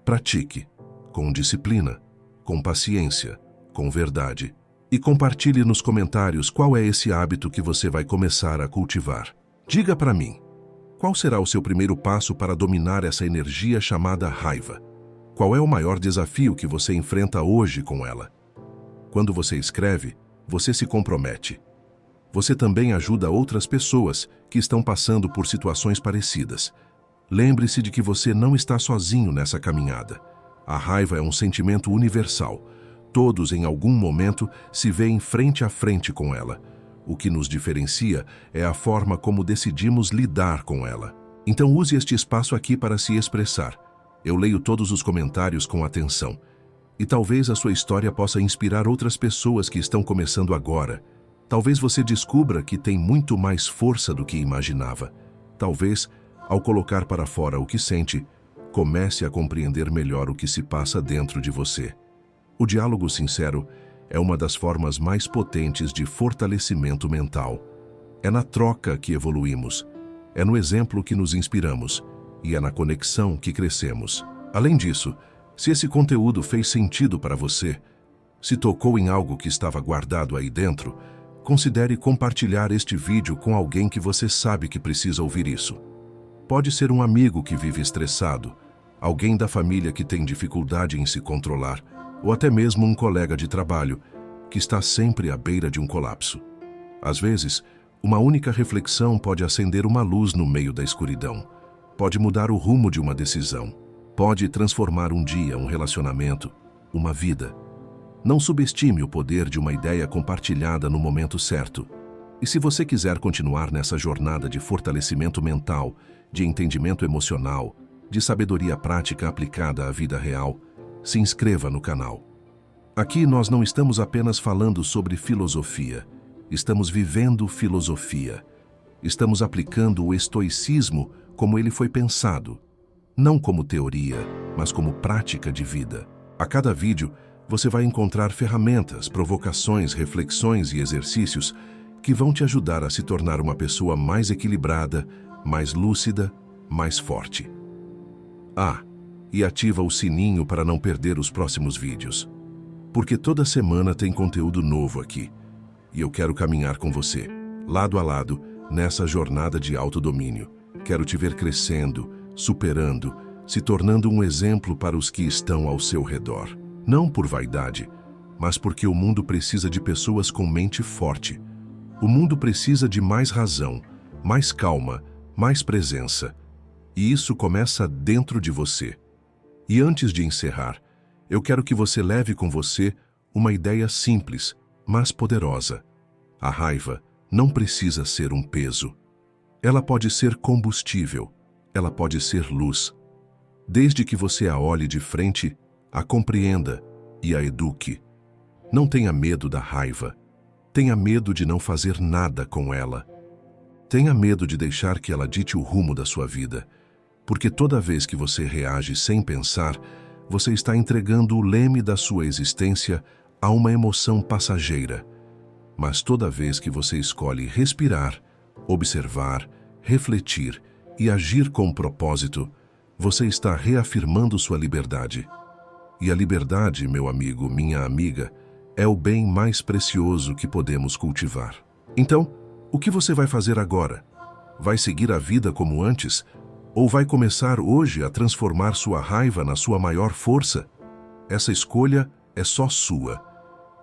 Pratique, com disciplina, com paciência, com verdade. E compartilhe nos comentários qual é esse hábito que você vai começar a cultivar. Diga para mim, qual será o seu primeiro passo para dominar essa energia chamada raiva? Qual é o maior desafio que você enfrenta hoje com ela? Quando você escreve, você se compromete. Você também ajuda outras pessoas que estão passando por situações parecidas. Lembre-se de que você não está sozinho nessa caminhada. A raiva é um sentimento universal. Todos, em algum momento, se veem frente a frente com ela. O que nos diferencia é a forma como decidimos lidar com ela. Então use este espaço aqui para se expressar. Eu leio todos os comentários com atenção. E talvez a sua história possa inspirar outras pessoas que estão começando agora. Talvez você descubra que tem muito mais força do que imaginava. Talvez, ao colocar para fora o que sente, comece a compreender melhor o que se passa dentro de você. O diálogo sincero é uma das formas mais potentes de fortalecimento mental. É na troca que evoluímos, é no exemplo que nos inspiramos e é na conexão que crescemos. Além disso, se esse conteúdo fez sentido para você, se tocou em algo que estava guardado aí dentro, considere compartilhar este vídeo com alguém que você sabe que precisa ouvir isso. Pode ser um amigo que vive estressado, alguém da família que tem dificuldade em se controlar, ou até mesmo um colega de trabalho que está sempre à beira de um colapso. Às vezes, uma única reflexão pode acender uma luz no meio da escuridão, pode mudar o rumo de uma decisão, pode transformar um dia, um relacionamento, uma vida. Não subestime o poder de uma ideia compartilhada no momento certo. E se você quiser continuar nessa jornada de fortalecimento mental, de entendimento emocional, de sabedoria prática aplicada à vida real, se inscreva no canal. Aqui nós não estamos apenas falando sobre filosofia, estamos vivendo filosofia. Estamos aplicando o estoicismo como ele foi pensado, não como teoria, mas como prática de vida. A cada vídeo, você vai encontrar ferramentas, provocações, reflexões e exercícios que vão te ajudar a se tornar uma pessoa mais equilibrada, mais lúcida, mais forte. E ativa o sininho para não perder os próximos vídeos. Porque toda semana tem conteúdo novo aqui. E eu quero caminhar com você, lado a lado, nessa jornada de autodomínio. Quero te ver crescendo, superando, se tornando um exemplo para os que estão ao seu redor. Não por vaidade, mas porque o mundo precisa de pessoas com mente forte. O mundo precisa de mais razão, mais calma, mais presença. E isso começa dentro de você. E antes de encerrar, eu quero que você leve com você uma ideia simples, mas poderosa. A raiva não precisa ser um peso. Ela pode ser combustível, ela pode ser luz. Desde que você a olhe de frente, a compreenda e a eduque. Não tenha medo da raiva. Tenha medo de não fazer nada com ela. Tenha medo de deixar que ela dite o rumo da sua vida. Porque toda vez que você reage sem pensar, você está entregando o leme da sua existência a uma emoção passageira. Mas toda vez que você escolhe respirar, observar, refletir e agir com propósito, você está reafirmando sua liberdade. E a liberdade, meu amigo, minha amiga, é o bem mais precioso que podemos cultivar. Então, o que você vai fazer agora? Vai seguir a vida como antes? Ou vai começar hoje a transformar sua raiva na sua maior força? Essa escolha é só sua.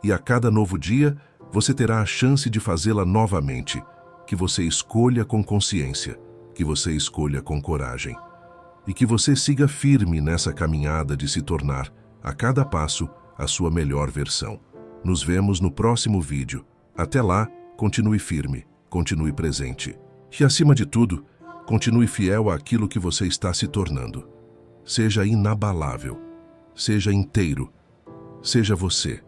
E a cada novo dia, você terá a chance de fazê-la novamente. Que você escolha com consciência, que você escolha com coragem. E que você siga firme nessa caminhada de se tornar, a cada passo, a sua melhor versão. Nos vemos no próximo vídeo. Até lá, continue firme, continue presente. E acima de tudo, continue fiel àquilo que você está se tornando. Seja inabalável, seja inteiro, seja você.